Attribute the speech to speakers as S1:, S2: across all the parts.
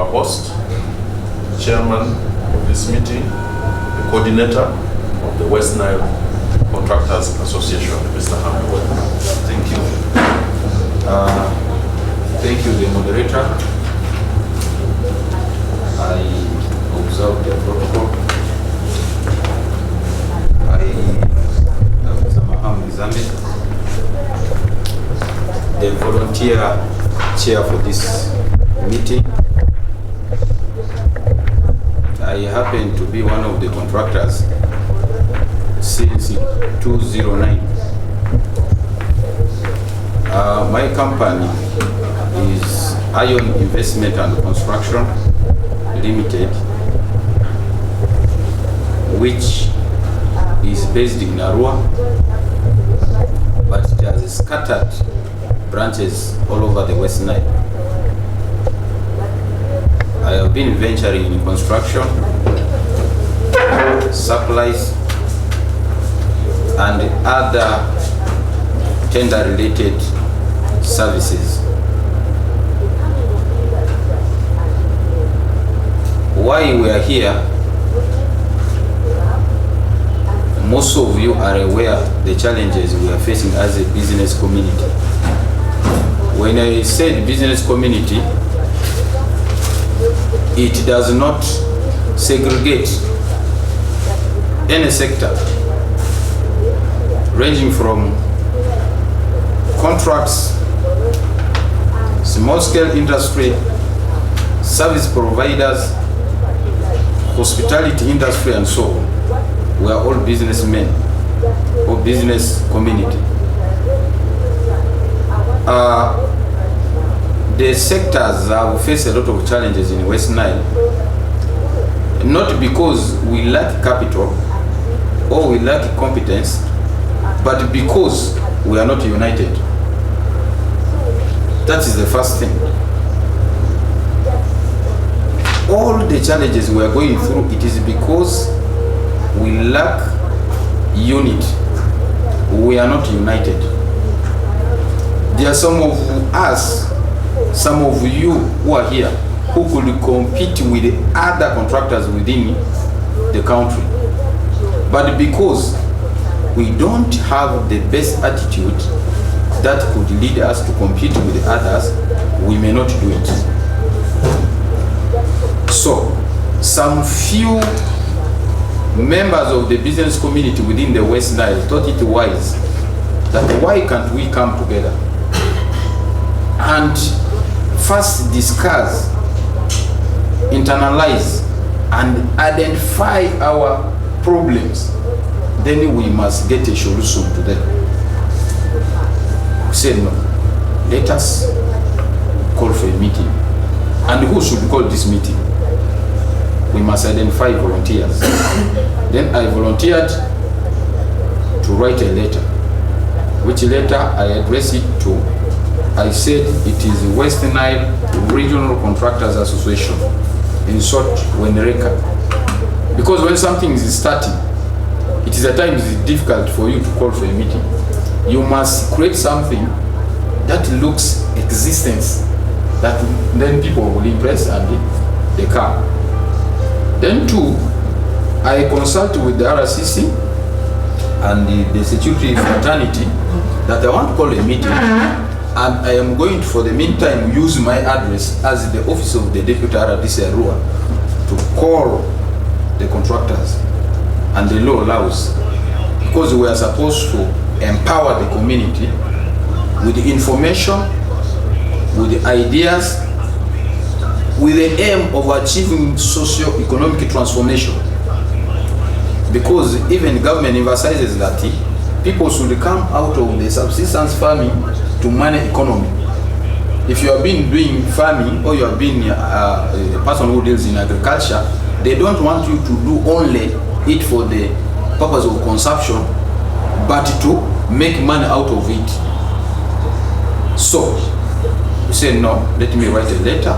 S1: our host, chairman of this meeting, the coordinator of the WestNile Contractors Association, Mr. Ham Mizamil.
S2: Thank you. Thank you, the moderator. I observe the protocol. I am Mr Ezama Ham Mizamil, the volunteer chair for this meeting. I happen to be one of the contractors since 2009. My company is IRON Investments Ltd, which is based in Arua, but it has scattered branches all over the West Nile. I have been venturing in construction, supplies, and other tender-related services. Why we are here, most of you are aware the challenges we are facing as a business community. When I said business community, it does not segregate any sector, ranging from contracts, small-scale industry, service providers, hospitality industry, and so on. We are all businessmen or business community. The sectors have faced a lot of challenges in West Nile, not because we lack capital or we lack competence, but because we are not united. That is the first thing. All the challenges we are going through, it is because we lack unity. We are not united. There are some of us, some of you who are here, who could compete with other contractors within the country. But because we don't have the best attitude that could lead us to compete with others, we may not do it. So, some few members of the business community within the West Nile thought it wise that why can't we come together and first discuss, internalize, and identify our problems. Then we must get a solution to them. We said no, let us call for a meeting. And who should call this meeting? We must identify volunteers. Then I volunteered to write a letter, which letter I addressed it to, I said it is the West Nile Regional Contractors Association, in short, WENRECA. Because when something is starting, it is at times difficult for you to call for a meeting. You must create something that looks existence, that then people will impress and they come. Then two, I consult with the RCC and the security fraternity that I want to call a meeting. And I am going to, for the meantime, use my address as the office of the Deputy RDC Arua to call the contractors. And the law allows, because we are supposed to empower the community with the information, with the ideas, with the aim of achieving socio-economic transformation. Because even government emphasizes that people should come out of the subsistence farming to manage economy. If you have been doing farming or you have been a person who deals in agriculture, they don't want you to do only it for the purpose of consumption, but to make money out of it. So we said no, let me write a letter,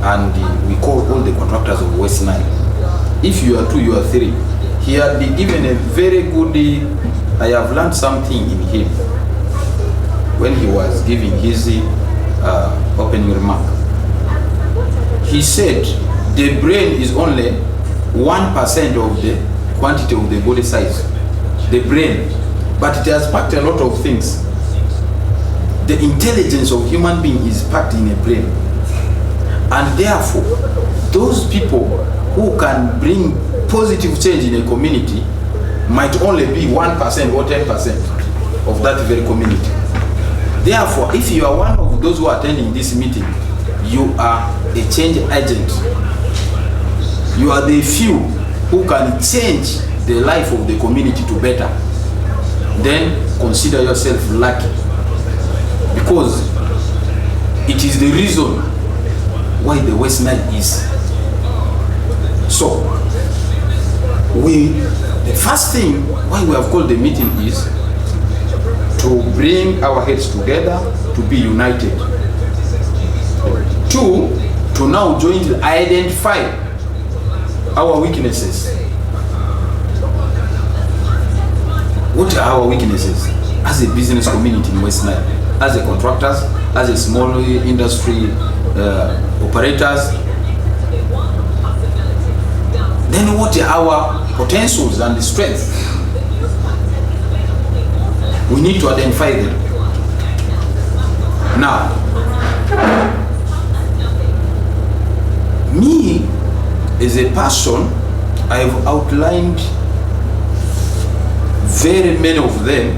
S2: and we call all the contractors of West Nile. If you are two, you are three. He had been given a very good, I have learned something in him when he was giving his opening remark. He he said the brain is only 1% of the quantity of the body size. The brain, but it has packed a lot of things. The intelligence of human being is packed in a brain, and therefore those people who can bring positive change in a community might only be 1% or 10% of that very community. Therefore, if you are one of those who are attending this meeting, you are a change agent. You are the few who can change the life of the community to better. Then consider yourself lucky, because it is the reason why the WestNile is. So, the first thing why we have called the meeting is to bring our heads together, to be united. 2, to now jointly identify our weaknesses. What are our weaknesses as a business community in WestNile, as a contractors, as a small industry operators? Then what are our potentials and strengths? We need to identify them. Now, me as a person, I have outlined very many of them,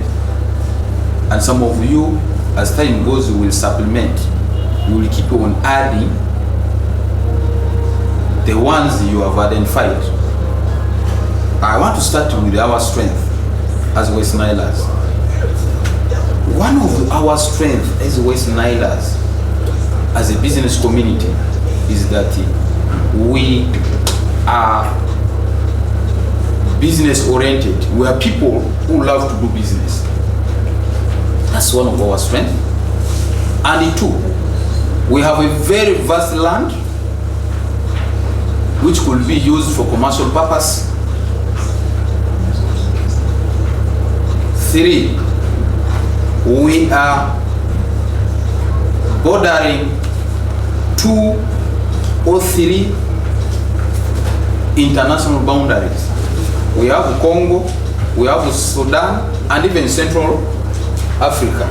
S2: and some of you, as time goes, will supplement. You will keep on adding the ones you have identified. I want to start with our strength as WestNilers. One of our strengths as WestNilers, as a business community, is that we are business oriented. We are people who love to do business. That's one of our strengths. And 2, we have a very vast land which could be used for commercial purpose. 3, we are bordering 2 or 3 international boundaries. We have Congo, we have Sudan, and even Central Africa.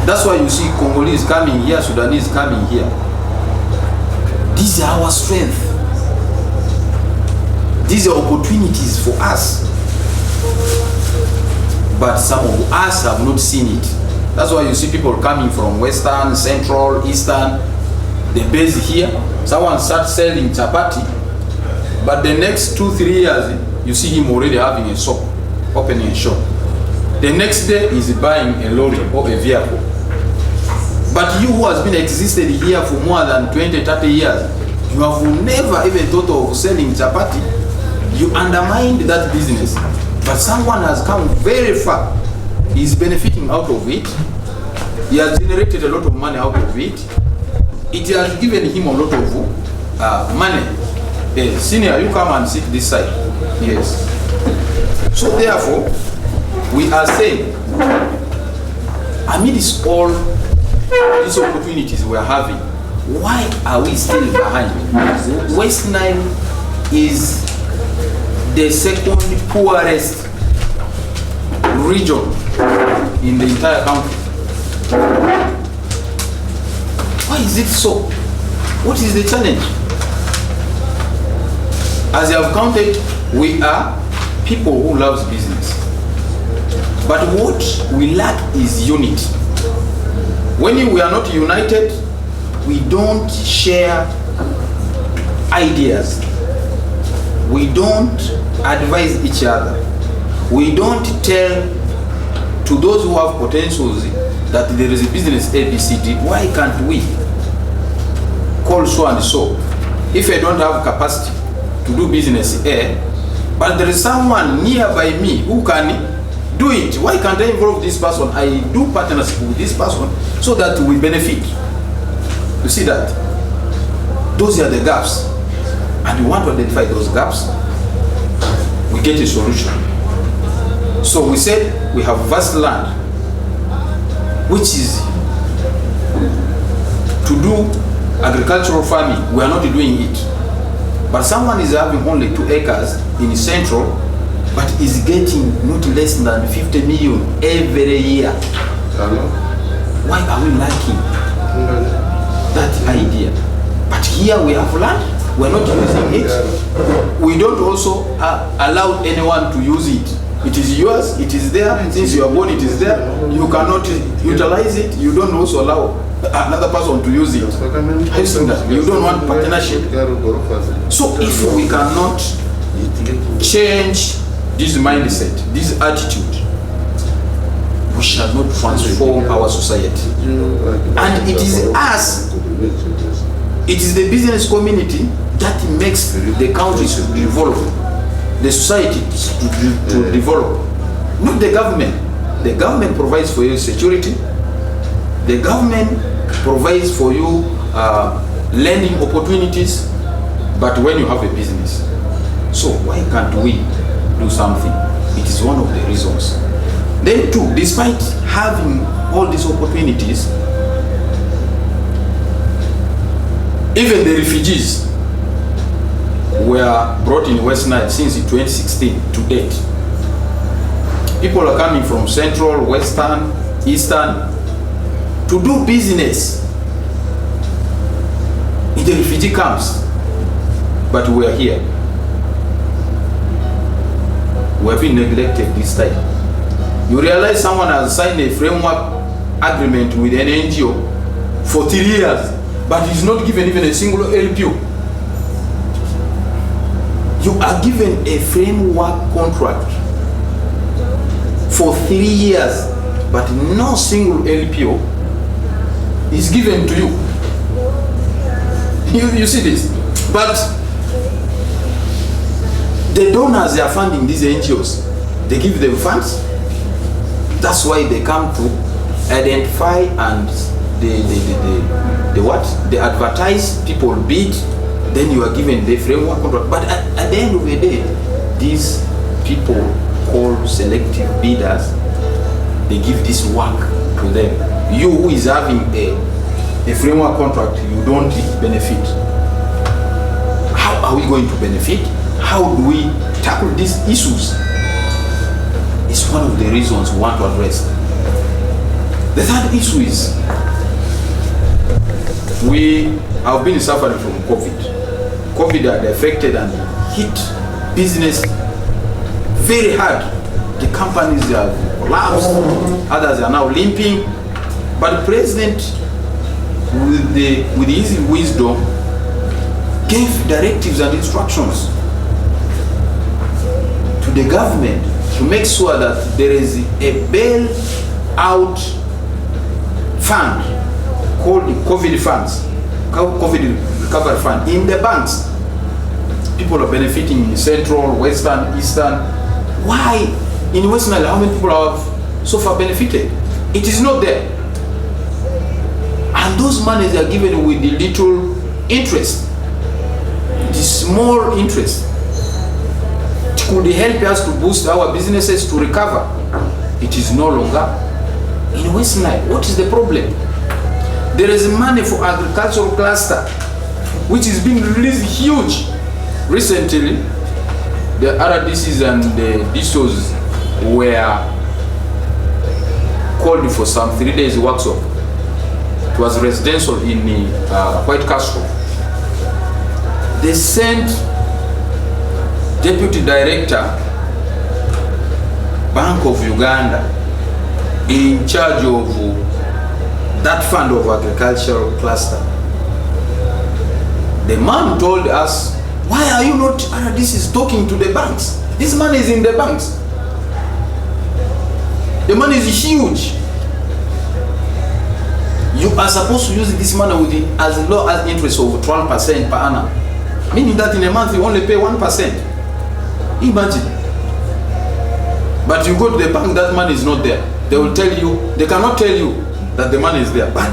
S2: That's why you see Congolese coming here, Sudanese coming here. These are our strength. These are opportunities for us. But some of us have not seen it. That's why you see people coming from Western, Central, Eastern. They base here. Someone starts selling chapati, but the next 2-3 years, you see him already having a shop, opening a shop. The next day, he's buying a lorry or a vehicle. But you who has been existed here for more than 20-30 years, you have never even thought of selling chapati. You undermined that business. But someone has come very far. He's benefiting out of it. He has generated a lot of money out of it. It has given him a lot of money. Senior, you come and sit this side. Yes. So therefore, we are saying, amidst all these opportunities we are having, why are we still behind? WestNile is the second poorest region in the entire country. Why is it so? What is the challenge? As you have counted, we are people who love business. But what we lack is unity. When we are not united, we don't share ideas. We don't advise each other. We don't tell to those who have potentials that there is a business ABCD, why can't we call so and so? If I don't have capacity to do business A, but there is someone nearby me who can do it, why can't I involve this person? I do partnership with this person so that we benefit. You see that? Those are the gaps. And we want to identify those gaps. We get a solution. So we said we have vast land, which is to do agricultural farming, we are not doing it. But someone is having only 2 acres in central, but is getting not less than 50 million every year. Why are we lacking that idea? But here we have land, we're not using it. We don't also allow anyone to use it. It is yours, it is there. Since you are born, it is there. You cannot utilize it. You don't also allow another person to use it. Have you seen that? You don't want partnership. So if we cannot change this mindset, this attitude, we shall not transform our society. And it is us, it is the business community that makes the countries to develop, the society to develop, not the government. The government provides for you security. The government provides for you lending opportunities, but when you have a business, so why can't we do something? It is one of the reasons. Then too, despite having all these opportunities, even the refugees were brought in West Nile since 2016 to date. People are coming from Central, Western, Eastern to do business in the refugee camps. But we are here. We have been neglected this time. You realize someone has signed a framework agreement with an NGO for 3 years, but he's not given even a single LPO. You are given a framework contract for 3 years, but no single LPO is given to you. You see this? But the donors, they are funding these NGOs. They give them funds. That's why they come to identify and they advertise, people bid, then you are given the framework contract. But at the end of the day, these people called selective bidders, they give this work to them. You who is having a framework contract, you don't benefit. How are we going to benefit? How do we tackle these issues? It's one of the reasons we want to address. The third issue is we have been suffering from COVID. COVID had affected and hit business very hard. The companies have collapsed, others are now limping. But the president, with his wisdom, gave directives and instructions to the government to make sure that there is a bail-out fund called the COVID funds, COVID recovery fund in the banks. People are benefiting in Central, Western, Eastern. Why in West Nile, how many people have so far benefited? It is not there. And those monies are given with the little interest, the small interest. It could help us to boost our businesses to recover. It is no longer in West Nile. What is the problem? There is money for agricultural cluster, which is being released huge. Recently, the RDCs and the DSOs were called for some 3 days workshop. It was residential in White Castle. They sent Deputy Director, Bank of Uganda, in charge of that fund of agricultural cluster. The man told us, why are you not, this is talking to the banks? This money is in the banks. The money is huge. You are supposed to use this money with as low as interest of 12% per annum. Meaning that in a month you only pay 1%. Imagine. But you go to the bank, that money is not there. They will tell you, they cannot tell you that the money is there. But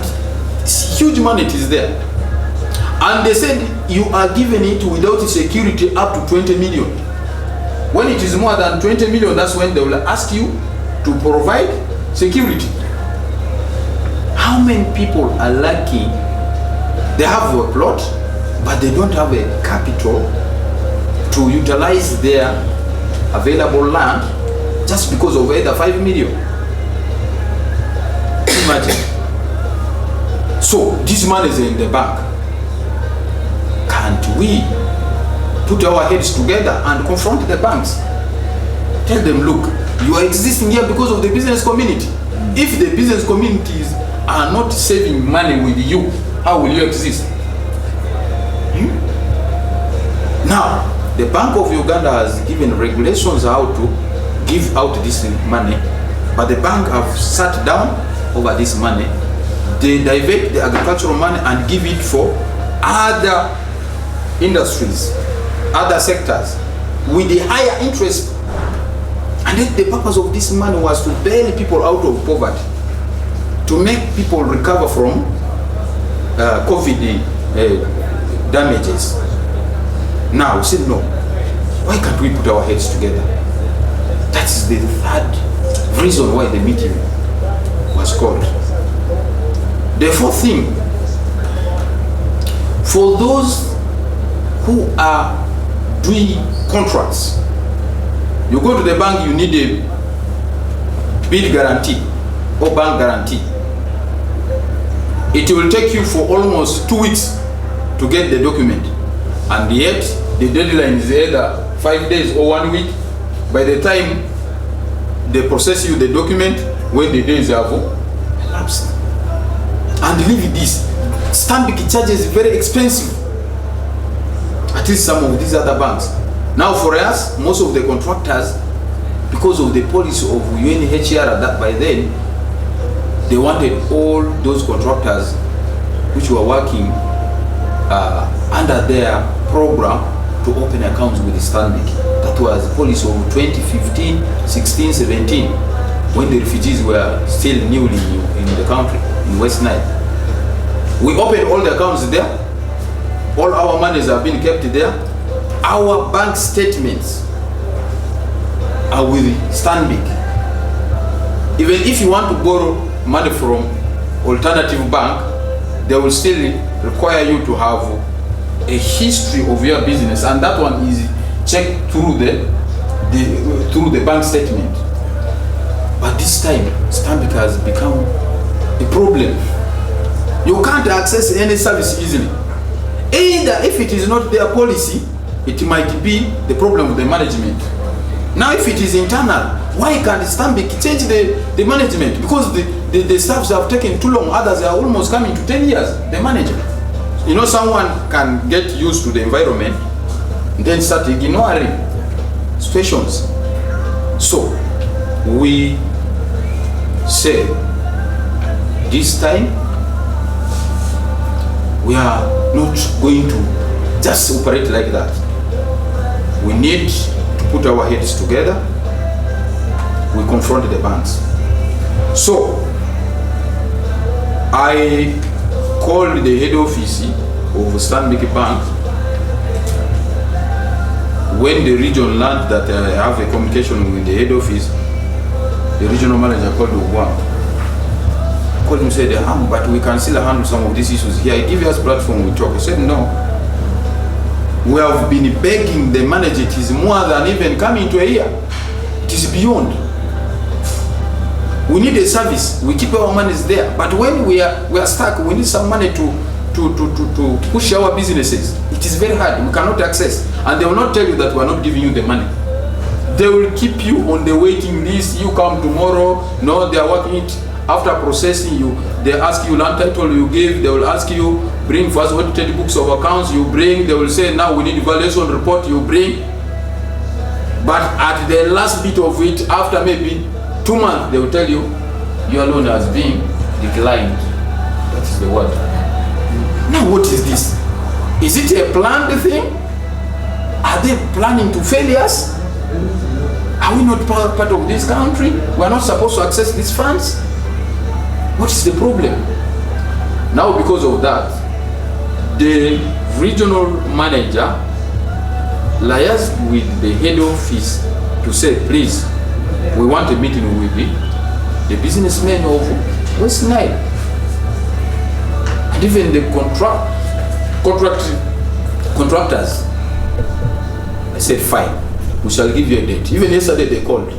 S2: it's huge money, it is there. And they said you are given it without security up to 20 million. When it is more than 20 million, that's when they will ask you to provide security. How many people are lucky They have a plot, but they don't have a capital to utilize their available land just because of either 5 million. Imagine. So this money is in the bank. Can't we put our heads together and confront the banks? Tell them, look, you are existing here because of the business community. If the business communities are not saving money with you, how will you exist? Now, the Bank of Uganda has given regulations how to give out this money, but the bank have sat down over this money. They divert the agricultural money and give it for other industries, other sectors, with the higher interest. And then the purpose of this money was to bail people out of poverty, to make people recover from COVID damages. Now we said, no, why can't we put our heads together? That's the third reason why the meeting was called. The fourth thing, for those who are doing contracts, you go to the bank, you need a bid guarantee or bank guarantee. It will take you for almost 2 weeks to get the document, and yet the deadline is either 5 days or 1 week. By the time they process you the document, when the days have elapsed. And leave this, Stanbic charges is very expensive, at least some of these other banks. Now for us, most of the contractors, because of the policy of UNHCR that by then, they wanted all those contractors which were working under their program to open accounts with the Stanbic. That was the policy of 2015, 16, 17, when the refugees were still newly in the country, in West Nile. We opened all the accounts there. All our monies have been kept there. Our bank statements are with Stanbic. Even if you want to borrow money from alternative bank, they will still require you to have a history of your business, and that one is checked through the bank statement. But this time, Stanbic has become a problem. You can't access any service easily. Either if it is not their policy, it might be the problem with the management. Now if it is internal, why can't Stanbic change the management? Because the staffs have taken too long. Others are almost coming to 10 years, the manager. You know, someone can get used to the environment and then start ignoring situations. So we say this time we are not going to just operate like that. We need to put our heads together. We confront the banks. So I called the head office of Stanbic Bank. When the region learned that I have a communication with the head office, the regional manager called Arua. Called him and said, but we can still handle some of these issues here. I give us platform, we talk. He said, no. We have been begging the manager. It is more than even coming to a year. It is beyond. We need a service. We keep our monies there. But when we are stuck, we need some money to push our businesses. It is very hard. We cannot access. And they will not tell you that we are not giving you the money. They will keep you on the waiting list. You come tomorrow. No, they are working it. After processing you, they ask you land title, you give. They will ask you, bring first audited books of accounts, you bring. They will say, now we need valuation report, you bring. But at the last bit of it, after maybe 2 months, they will tell you, your loan has been declined. That is the word. Now what is this? Is it a planned thing? Are they planning to fail us? Are we not part of this country? We are not supposed to access these funds? What is the problem? Now because of that, the regional manager liaised with the head office to say, please, we want a meeting with the businessmen of West Nile. And even the contractors. I said, fine, we shall give you a date. Even yesterday they called.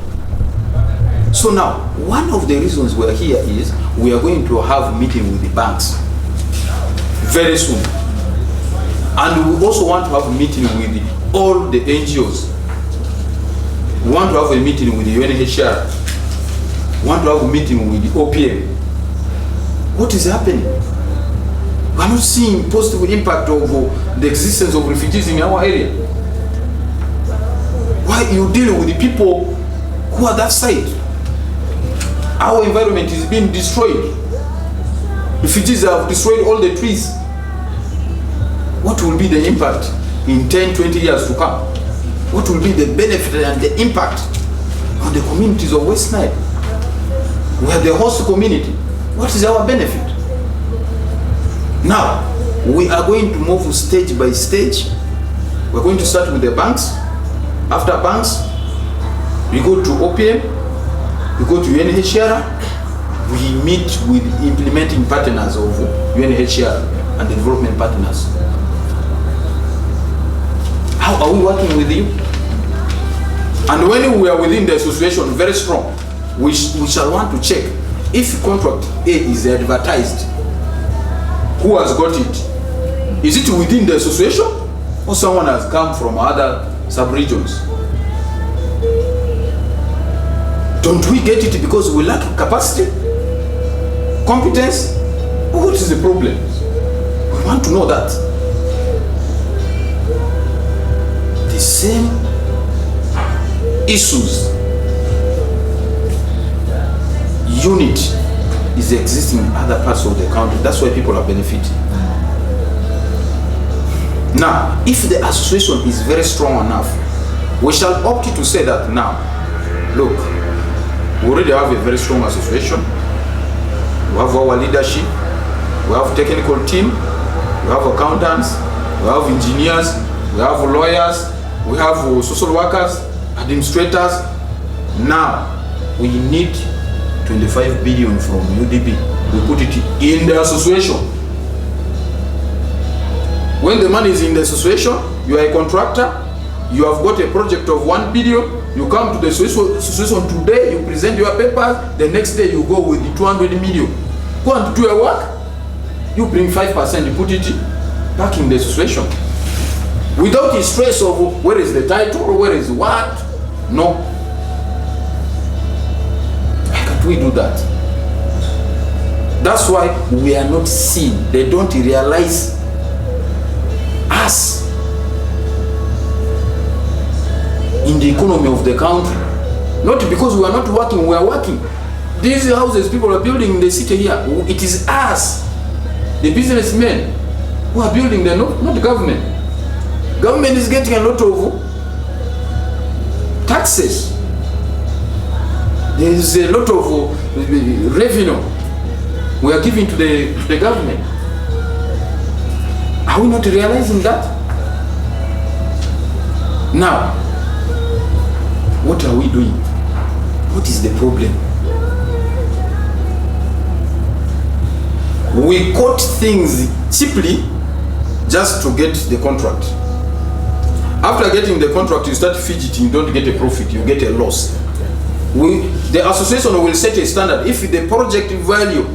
S2: So now, one of the reasons we're here is we are going to have a meeting with the banks very soon. And we also want to have a meeting with all the NGOs. We want to have a meeting with the UNHCR. We want to have a meeting with the OPM. What is happening? We are not seeing positive impact of the existence of refugees in our area. Why you deal with the people who are that side? Our environment is being destroyed. Refugees have destroyed all the trees. What will be the impact in 10, 20 years to come? What will be the benefit and the impact on the communities of West Nile? We are the host community. What is our benefit? Now, we are going to move stage by stage. We're going to start with the banks. After banks, we go to OPM, we go to UNHCR, we meet with implementing partners of UNHCR and the development partners. How are we working with you? And when we are within the association very strong, we shall want to check if contract A is advertised, who has got it? Is it within the association or someone has come from other sub-regions? Don't we get it because we lack capacity, competence? What is the problem? We want to know that. The same issues, unit is existing in other parts of the country. That's why people are benefiting. Now, if the association is very strong enough, we shall opt to say that now, look, we already have a very strong association. We have our leadership, we have technical team, we have accountants, we have engineers, we have lawyers, we have social workers, administrators. Now, we need 25 billion from UDB. We put it in the association. When the money is in the association, you are a contractor, you have got a project of 1 billion, you come to the association today, you present your papers, the next day you go with the 200 million. Go and do your work, you bring 5%, you put it back in the association. Without the stress of where is the title, where is what? No. Why can't we do that? That's why we are not seen. They don't realize us in the economy of the country. Not because we are not working, we are working. These houses people are building in the city here, it is us, the businessmen, who are building them, not the government. Government is getting a lot of taxes. There is a lot of revenue we are giving to the government. Are we not realizing that? Now, what are we doing? What is the problem? We quote things cheaply just to get the contract. After getting the contract, you start fidgeting, you don't get a profit, you get a loss. The association will set a standard. If the project value,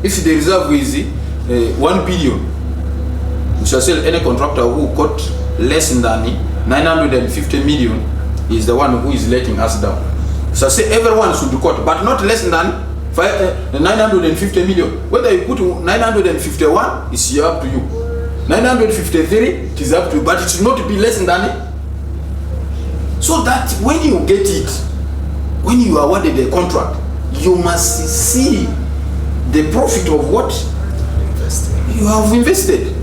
S2: if the reserve is 1 billion, we shall say any contractor who got less than 950 million is the one who is letting us down. So say everyone should quote, but not less than 950 million. Whether you put 951, it's up to you. 953, it is up to you, but it should not be less than it. So that when you get it, when you are awarded a contract, you must see the profit of what you have invested.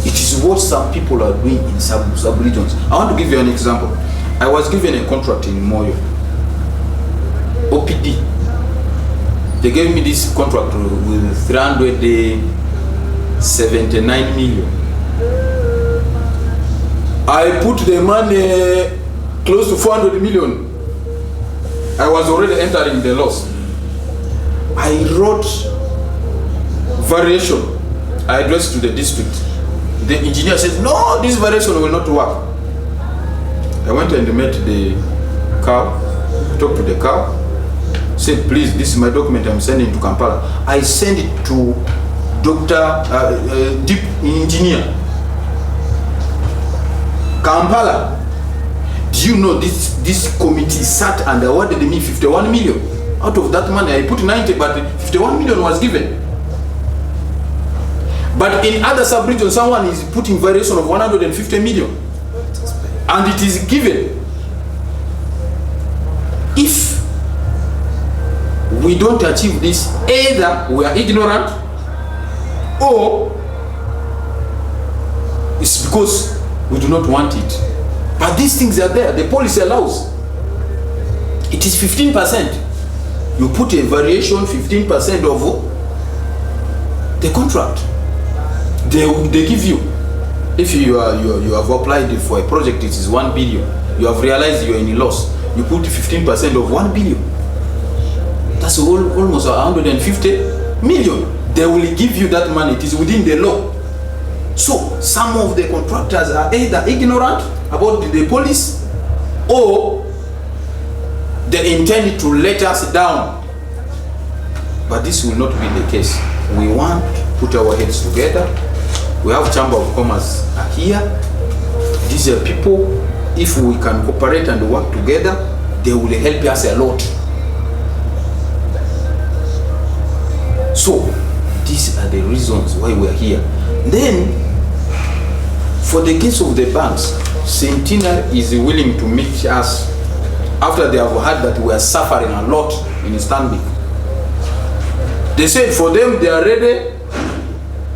S2: It is what some people are doing in sub-regions. I want to give you an example. I was given a contract in Moyo, OPD. They gave me this contract with 379 million. I put the money close to 400 million. I was already entering the loss. I wrote variation. I addressed to the district. The engineer says, no, this variation will not work. I went and met the cow, talked to the cow, said, please, this is my document I'm sending to Kampala. I sent it to Dr. Deep Engineer. Kampala, do you know this committee sat and awarded me 51 million? Out of that money, I put 90, but 51 million was given. But in other sub-regions, someone is putting variation of 150 million. And it is given. If we don't achieve this, either we are ignorant or it's because we do not want it. But these things are there. The policy allows. It is 15%. You put a variation 15% of the contract. They give you. If you have applied for a project, it is 1 billion. You have realized you are in a loss. You put 15% of 1 billion. That's almost 150 million. They will give you that money. It is within the law. So some of the contractors are either ignorant about the police or they intend to let us down. But this will not be the case. We want to put our heads together. We have Chamber of Commerce here. These are people, if we can cooperate and work together, they will help us a lot. So these are the reasons why we are here. Then, for the case of the banks, Sentinel is willing to meet us after they have heard that we are suffering a lot in Stanbic. They said for them they are ready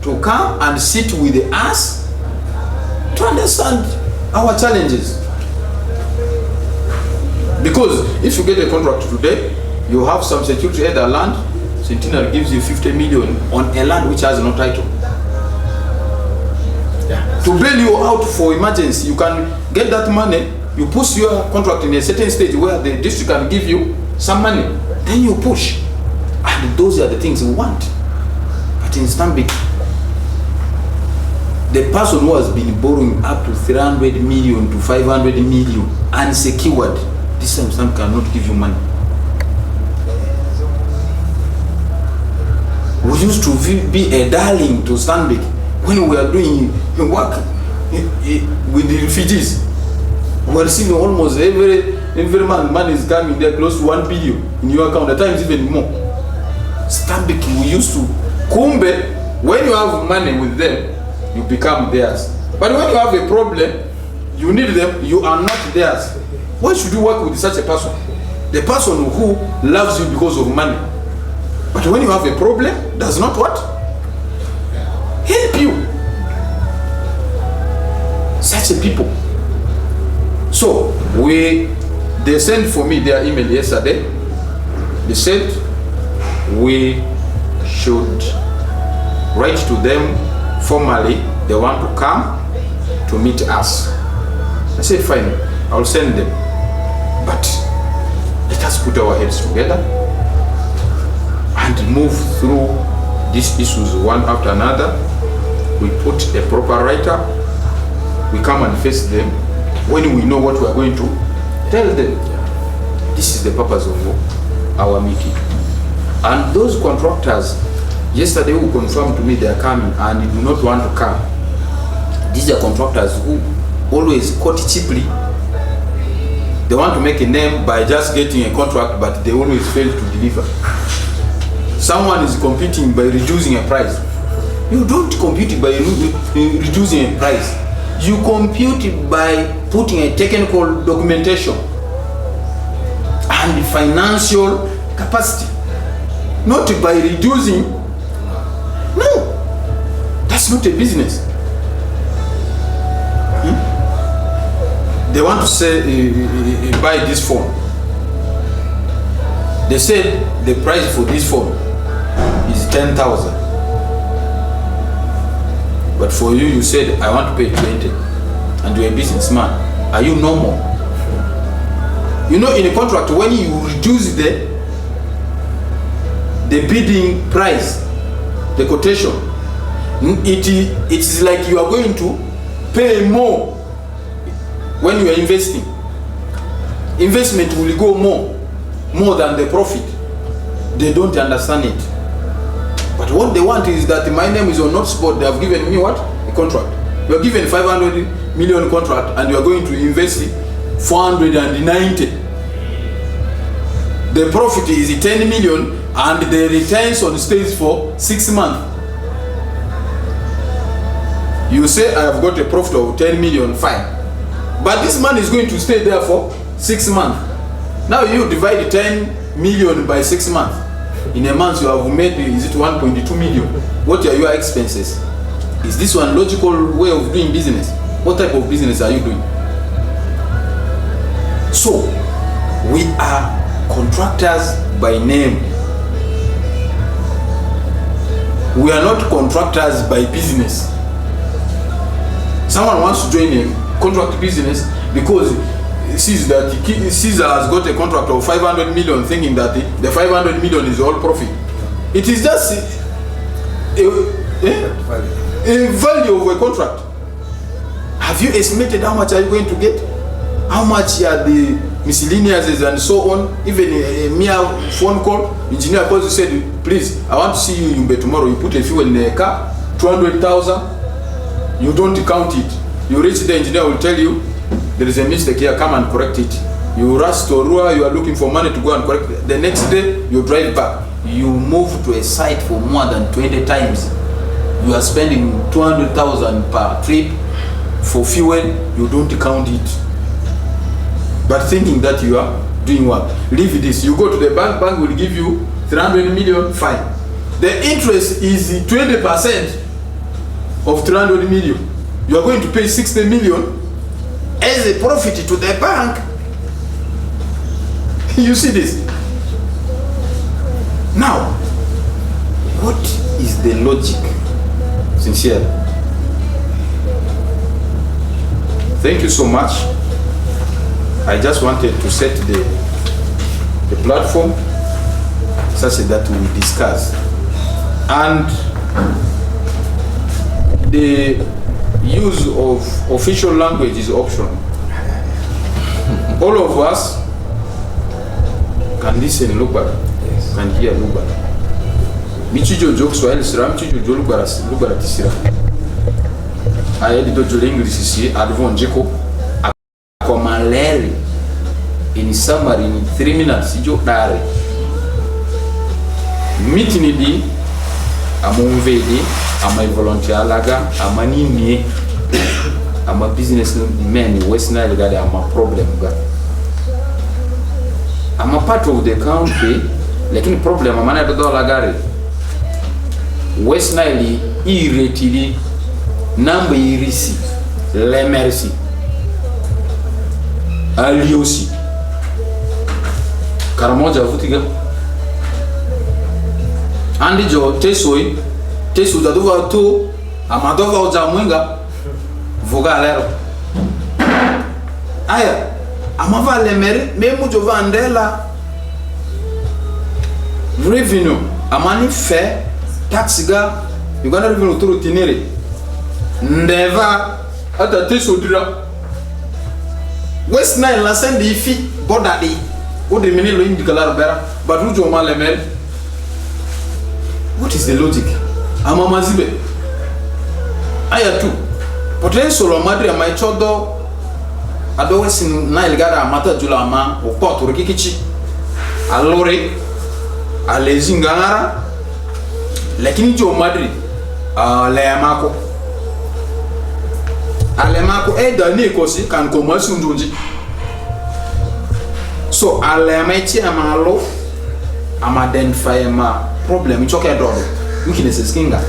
S2: to come and sit with us to understand our challenges. Because if you get a contract today, you have some security at the land, Sentinel gives you 50 million on a land which has no title. Yeah. To bail you out for emergency, you can get that money, you push your contract in a certain stage where the district can give you some money, then you push. And those are the things we want. But in Stanbic, the person who has been borrowing up to 300 million to 500 million unsecured, this time Stanbic cannot give you money. We used to be a darling to Stanbic when we are doing work with the refugees. We are seeing almost every month money is coming there close to 1 billion in your account, at times even more. Stanbic, we used to kumbe, when you have money with them, you become theirs. But when you have a problem, you need them, you are not theirs. Why should you work with such a person? The person who loves you because of money. But when you have a problem, does not what? Help you. Such a people. So, they sent for me their email yesterday. They said, we should write to them formally. They want to come to meet us. I said, fine, I'll send them. But let us put our heads together and move through these issues one after another. We put a proper writer. We come and face them. When we know what we are going to tell them, this is the purpose of our meeting. And those contractors, yesterday who confirmed to me they are coming and do not want to come. These are contractors who always quote cheaply. They want to make a name by just getting a contract, but they always fail to deliver. Someone is competing by reducing a price. You don't compete by reducing a price. You compute by putting a technical documentation and financial capacity. Not by reducing. No, that's not a business. They want to say, buy this phone. They said the price for this phone is 10,000. But for you, you said, I want to pay 20. And you're a businessman. Are you normal? You know, in a contract, when you reduce the bidding price, the quotation, It is like you are going to pay more when you are investing. Investment will go more than the profit. They don't understand it. But what they want is that my name is on not spot. They have given me what? A contract. You are given 500 million contract and you are going to invest 490. The profit is 10 million and the returns on stage for 6 months. You say I have got a profit of 10 million, fine. But this man is going to stay there for 6 months. Now you divide 10 million by 6 months. In a month you have made, is it 1.2 million? What are your expenses? Is this one logical way of doing business? What type of business are you doing? So, we are contractors by name. We are not contractors by business. Someone wants to join a contract business because sees that Caesar has got a contract of 500 million, thinking that the 500 million is all profit. It is just a value of a contract. Have you estimated how much are you going to get? How much are the miscellaneous and so on? Even a mere phone call, engineer calls you, said, please, I want to see you in bed tomorrow. You put a fuel in a car, 200,000. You don't count it. You reach the engineer will tell you there is a mistake here, come and correct it. You rush to Arua, you are looking for money to go and correct it. The next day you drive back. You move to a site for more than 20 times. You are spending 200,000 per trip for fuel. You don't count it, but thinking that you are doing what? Leave this. You go to the bank will give you 300 million, fine. The interest is 20% of 300 million. You are going to pay 60 million as a profit to the bank. You see this? Now, what is the logic? Sincerely. Thank you so much. I just wanted to set the platform such that we discuss. And the use of official language is optional. All of us can listen Lugbar, yes, can hear Lugbar. Michijo joke Swahili sira, michijo jo Lugbar tisira. Ayedi do jole English si advon jiko akomaleri in summary in 3 minutes jo dare. Mitini di amunvedi ama volunteer laga ama nini ama businessman WestNile gada ama problem ga ama part of the country, lakini problem amana do lagare WestNile iretili namba irisi lemersi aliosi karamoja vutiga andi jo tesu da dova to amadova oja mwenga voga lero aya amava lemere memu jo vandela revenue amani fe tax ga Uganda revenue authority nere ndeva ata tesu dira WestNile la send ifi bodadi o de menelo indikala bera but ujo ma lemere. What is the logic? Amamazibe aya tu potential madri ama chodo ado WestNile gada amata jula ama o port rikikichi alore alezingara lakini jo madri alemako edani kosi kan komasi ndunji so alemaiti amalo ama identify ma problem choke dodo weaknesses kinga.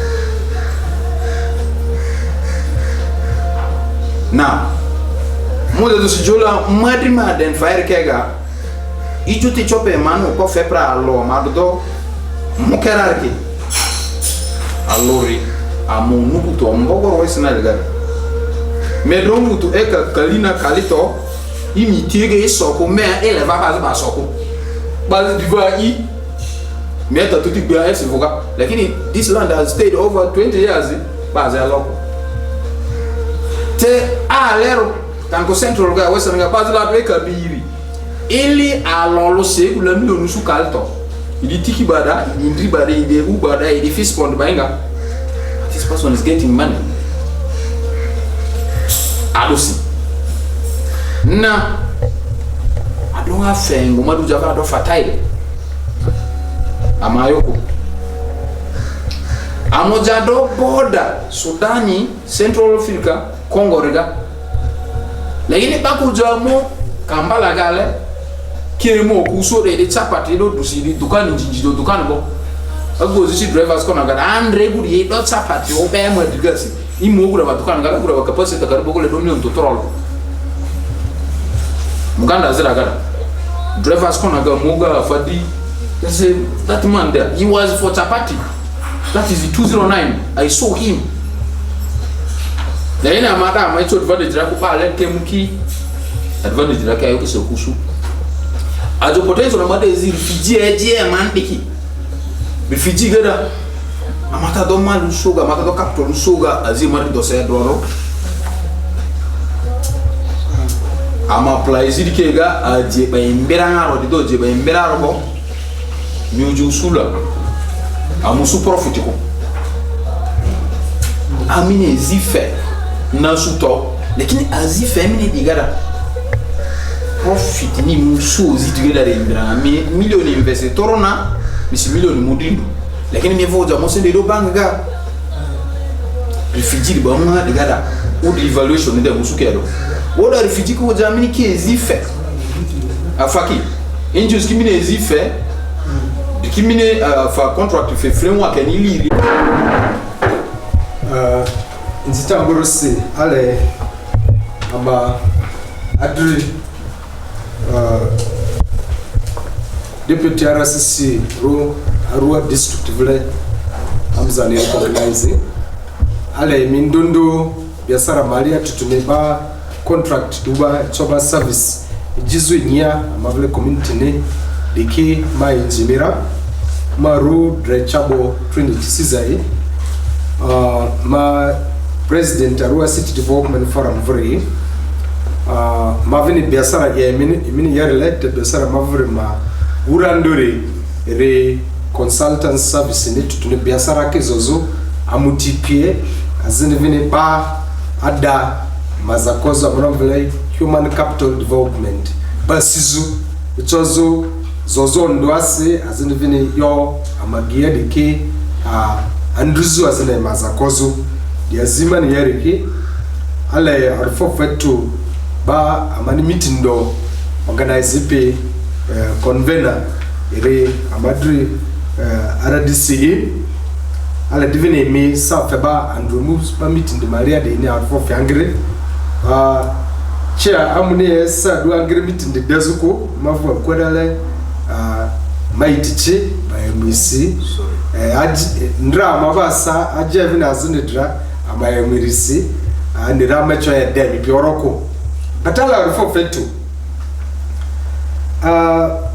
S2: Now mo de sijula madri ma identify kega ijuti chope manu ko fepra allo madodo mukerarki allori amunuku to mbogoro WestNile gar medrongu to eka kalina kalito imitiege isoko me eleva ba soko bal diva I meta tuti bia esivuka lakini this land has stayed over 20 years baza loko te lero tanko central ga western ga baza la beka biri ili alolo se kula milionu su kalto ili tiki bada ili bada ili ubada ili fistbond bainga. This person is getting money adosi na adonga fengo madu java do fatai amayoko amoja do border Sudani Central Africa Congo rega lakini bakujamo Kampala gale kiremo kuso de chapati do dusiri dukani jinjido dukani bo agozi drivers kona gada andre guri do chapati obe mo digasi imo gura batukana gala gura bakapase takaribo kule do million total muganda zira gada drivers kona ga muga fadi say that man there he was for chapati. That is the 209. I saw him. Na ina mata ma ito advantage la kupa lente muki advantage la kayo kiso kusu ajo potential na mata ezi refugee man diki refugee gada amata do man sugar amata do capture sugar azimari do se droro ama apply zidike ga aje ba imbera ngaro do je ba imbera robo nyuju sula amusu profit ko amine zife na suto lakini azife mini digara profit ni musu zidigara rendra milioni investe torona misi milioni mudindo lakini mevoja mose de banga refugee ba mwa digara o de evaluation de musu kero o da refugee ko jamini ki zife afaki injus kimine zife kimine fa contract fe framework ni liri
S3: nzitangorosi ale aba adri deputy RCC Arua district vile amzani recognize ale mindondo biashara malia tutuneba contract duba choba service jizu nya amavile community ne diki ma engineer maru drechabo trinity sizai ma president Arua City Development Forum vri mavini biashara ya mini yarele biashara mavri ma urandore re consultant service ni tutune biashara kizozo amutipie azini vini ba ada mazakozo amravile human capital development basizu itozo zozo ndwase azini vini yo amagia dike andruzu azini mazakozo yazima ni yariki ale arfo fetu ba amani meeting do organize pe convener ire amadri RDCE ale divine me sa feba and remove ba meeting de Maria de ni arfo fiangre chair amune sa do angre meeting de dezuko mafu akodale maitiche ba emisi ndra mabasa ajevi na zinidra amayemirisi andira mecho ya demi pioroko batala rufo fetu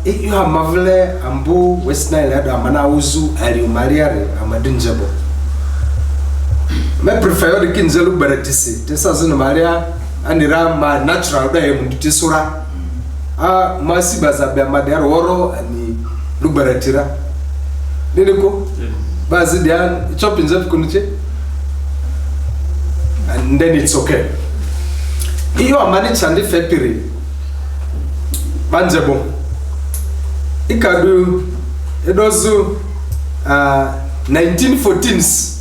S3: iyo amavle ambu WestNile ado amana uzu ali umariare amadinjabo me prefer the kinzelu baratisi tesa zino maria andira ma natural da yemunditisura masibaza bya madero woro ani lubaratira niko bazi dia chopinza kunche and then it's okay. Iyo amani chandi fepiri banjebo ikadu edozu 1914s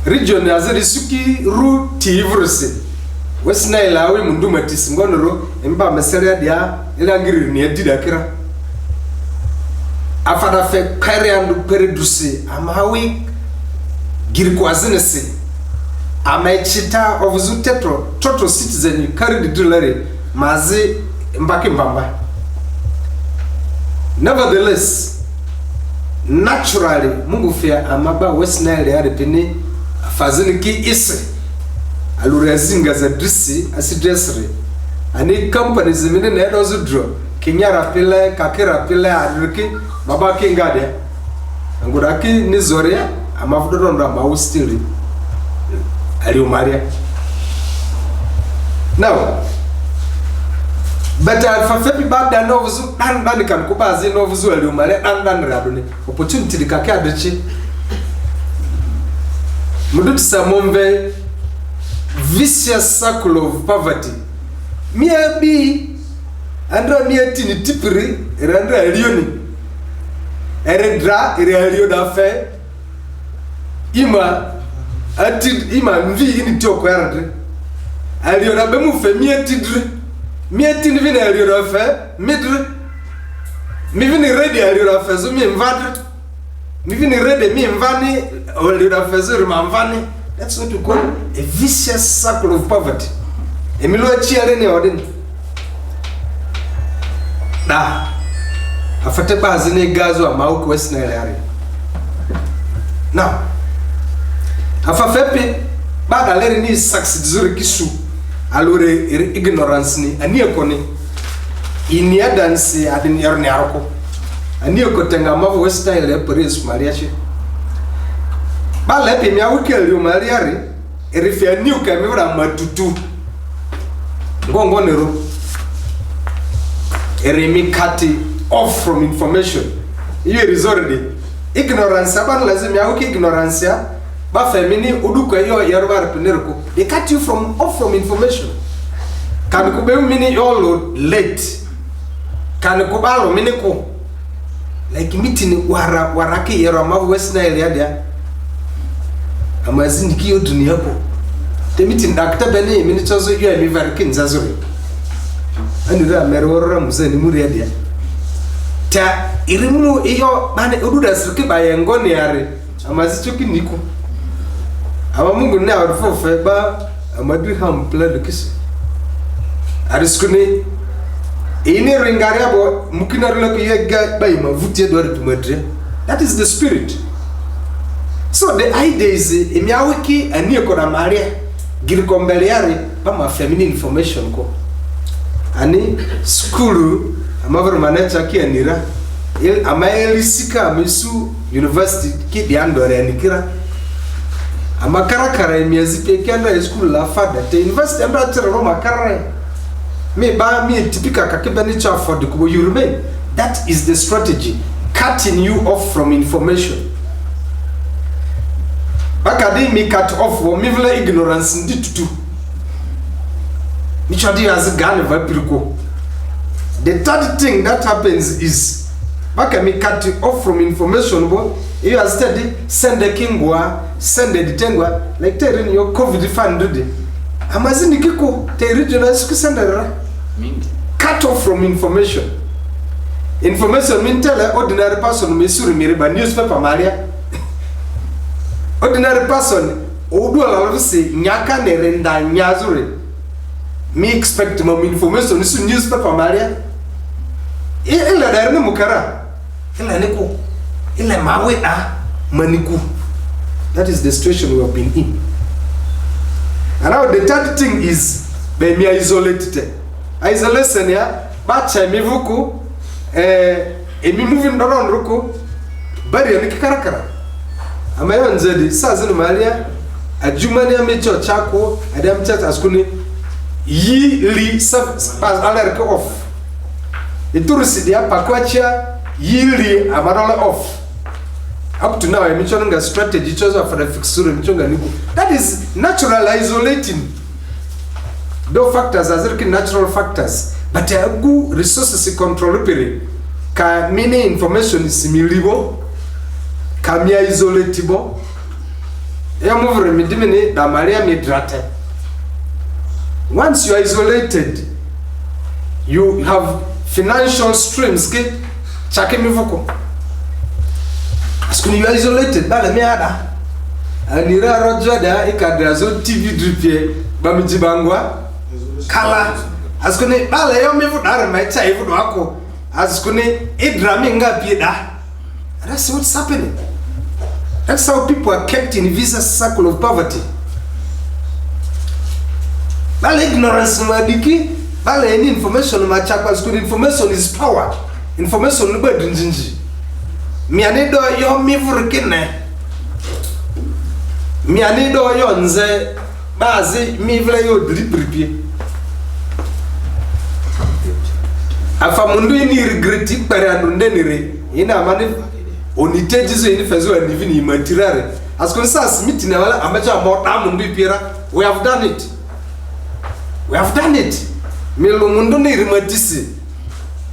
S3: region azeri suki ru tivrusi WestNile awe mundu matisi ngonoro emba meseria dia ilangiri ni edida kira afada fe kariandu peridusi amawi girkwazine amechita ovuzu total citizen carried dollar mazi mbaki mbamba. Nevertheless, naturally mungu fia amaba WestNile ya repini fazini ki isi alurezinga za drisi asidresri ani company zimine na edozu draw kinyara pile kakira pile adiriki mabaki ngade nguraki ni zoria amafudondo ndo mawustiri Maria. Now, but for fepi bad dan novuzu dan kan kubazi novuzu Maria dan radone opportunity dikake adechi mudut samomve vicious circle of poverty mia bi andra mia tini tipiri randra elioni eredra elio da fe ima mvi ini tioko yarde elio na bemu fe mia tidre mia tini vina elio da fe midre mi vini ready elio da fe so mi mvadre mi vini ready mi mvani elio da fe so ma mvani. That's what we call a vicious circle of poverty. Emilo chiare ne odin. Da. Afate bazi ne gazo amauko WestNile area. Now. Afafepe bada leri ni succeed zuri kisu. Alore ignorance ni anieko ni inia dance adin yarni aroko. Anieko tenga mavu WestNile police mariachi. Ba lepi mi awuke lio mariari erifia new kamera matutu ngongo nero eremi kati off from information iyo resort ignorance aban lazim ya awuke ignorance ya ba femini uduko iyo yaruba entrepreneurko they cut you off from information kan ko be mini yolo late kan ko balo mini ko like meeting warake yero ma WestNile ya dia amazini kiyo dunia ko temiti ndakta bene mini chozo yo mi varkin zazuri anira merora muzeni muri adia ta irimu iyo bane oduda sirke bayengoni yare amazi choki niko ama mungu ne awfofe ba amadu ham plan kisi ariskuni ini ringari abo mukinarula ko yega bayima vutie do retumadre. That is the spirit. So the idea is imiawiki anieko na Maria girikombeliari pama feminine information ko ani school amavero manager ki anira amaelisika misu university ki diandore anikira amakarakara miezi pekenda school la fada te university anda tira no makarare me ba me typical kakebani cha for the kubo you remain. That is the strategy, cutting you off from information. Bakadi mi cut off wo mivle ignorance nditutu michadi as gane vapiriko. The third thing that happens is baka mi cut off from information bo you are steady send the kingwa send the tengwa like terin your covid fund do amazini kiko te regional skusendera cut off from information. Information mean tell ordinary person mesuri miriba newspaper maria. Ordinary person odu ala say nyaka ne renda nyazure me expect mom information is newspaper maria ila darne mukara ila neko ila mawe maniku. That is the situation we have been in. And now the third thing is be me isolated. Isolation ya bacha mivuku emi moving around ruko bari ya nikikarakara amayo nzedi sazini malia ajumani ya mecho chako adam chat askuni yili pas alerke off iturusi dia pakwacha yili amarola off up to now emichonga strategy chozo for the fixure emichonga niku. That is natural isolating. Those factors are natural factors, but agu resources control pere ka mini information is similibo ka mi isolatibo ya muvre midimini da maria midrate. Once you are isolated, you have financial streams ke chake mivoko askuni you are isolated bala mi ada anira rojo da ikadrazo TV dripie bamijibangwa kala askuni bala yo mivu dare mai chai vudo ako askuni idrami ngapi da. That's what's happening. That's how people are kept in a vicious circle of poverty. Bala ignorance madiki bala any information machakwa askuni information is power. Information no bad njinji mianido yo mivu rikine mianido yo nze bazi mi vla yo dripipie afa mundu ni regreti pare anunde ni re ina mani onitejizo ini fezo ani vini matirare askon sa smith na wala amacha mo da mundu ipira we have done it melo mundu ni rimatisi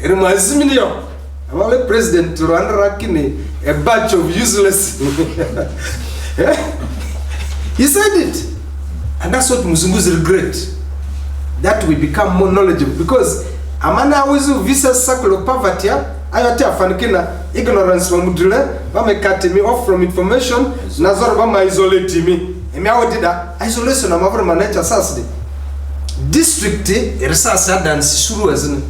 S3: rimazimini yo amale president Rwanda rakine a batch of useless he said it, and that's what Muzungu's regret, that we become more knowledgeable, because amana always vicious circle of poverty ayati afanikina ignorance mamudule bamekate me off from information nazoro bama isolate me emi awodida isolation na mavro manager sasde district research dance suru azini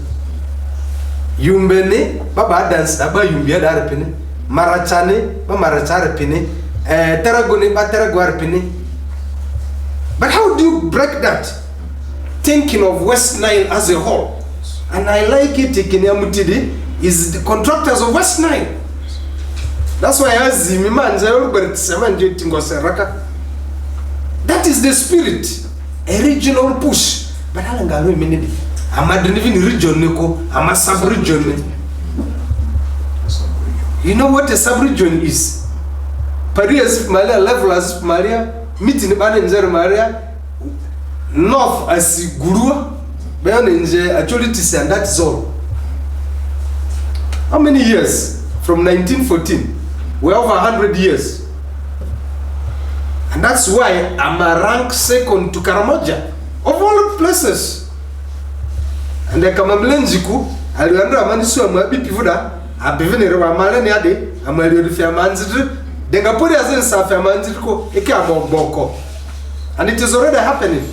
S3: yumbene baba dance aba yumbia darpene marachane ba marachare pene teragone ba teragwar pene. But how do you break that? Thinking of West Nile as a whole. And I like it, Ikinyamutidi is the contractors of West Nile. That's why I ask that is the spirit, a regional push. But I'm a region, I'm a sub-region. You know what a sub-region is? Paris, Malia, level as Maria, meeting Banenzer Maria, north as Gurua, Banenzer, actually, and that's all. How many years? From 1914. We're over 100 years. And that's why I'm a rank second to Karamoja, of all places. And the Kamamlenjiku, Aliandra Manisu, Amabi Pivuda, Abivene Ramalani Ade, Amalio Fiamanzi, Dengapuri as in Safiamanzico, Ekamo Boko. And it is already happening.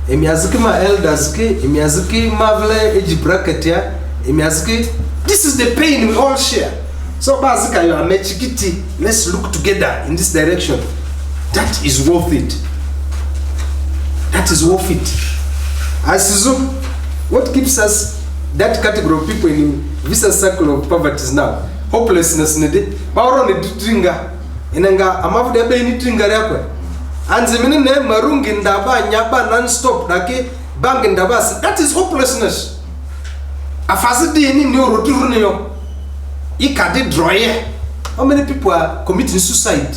S3: Emiazuki ma elderski, Emiazuki Mavle, Ejibraketia, Emiazuki. This is the pain we all share. So Bazika, you are mechikiti. Let's look together in this direction. That is worth it. That is worth it. As what keeps us, that category of people in vicious circle of poverty is now hopelessness. Nede, Bauron Dringa, Inanga, Amavde Beni Dringa Rapper. And the minute Marung in Daba, Nyaba, non-stop, Dake, Bang in Dabas. That is hopelessness. A facility in your Rotunio. Ikade Droye. How many people are committing suicide?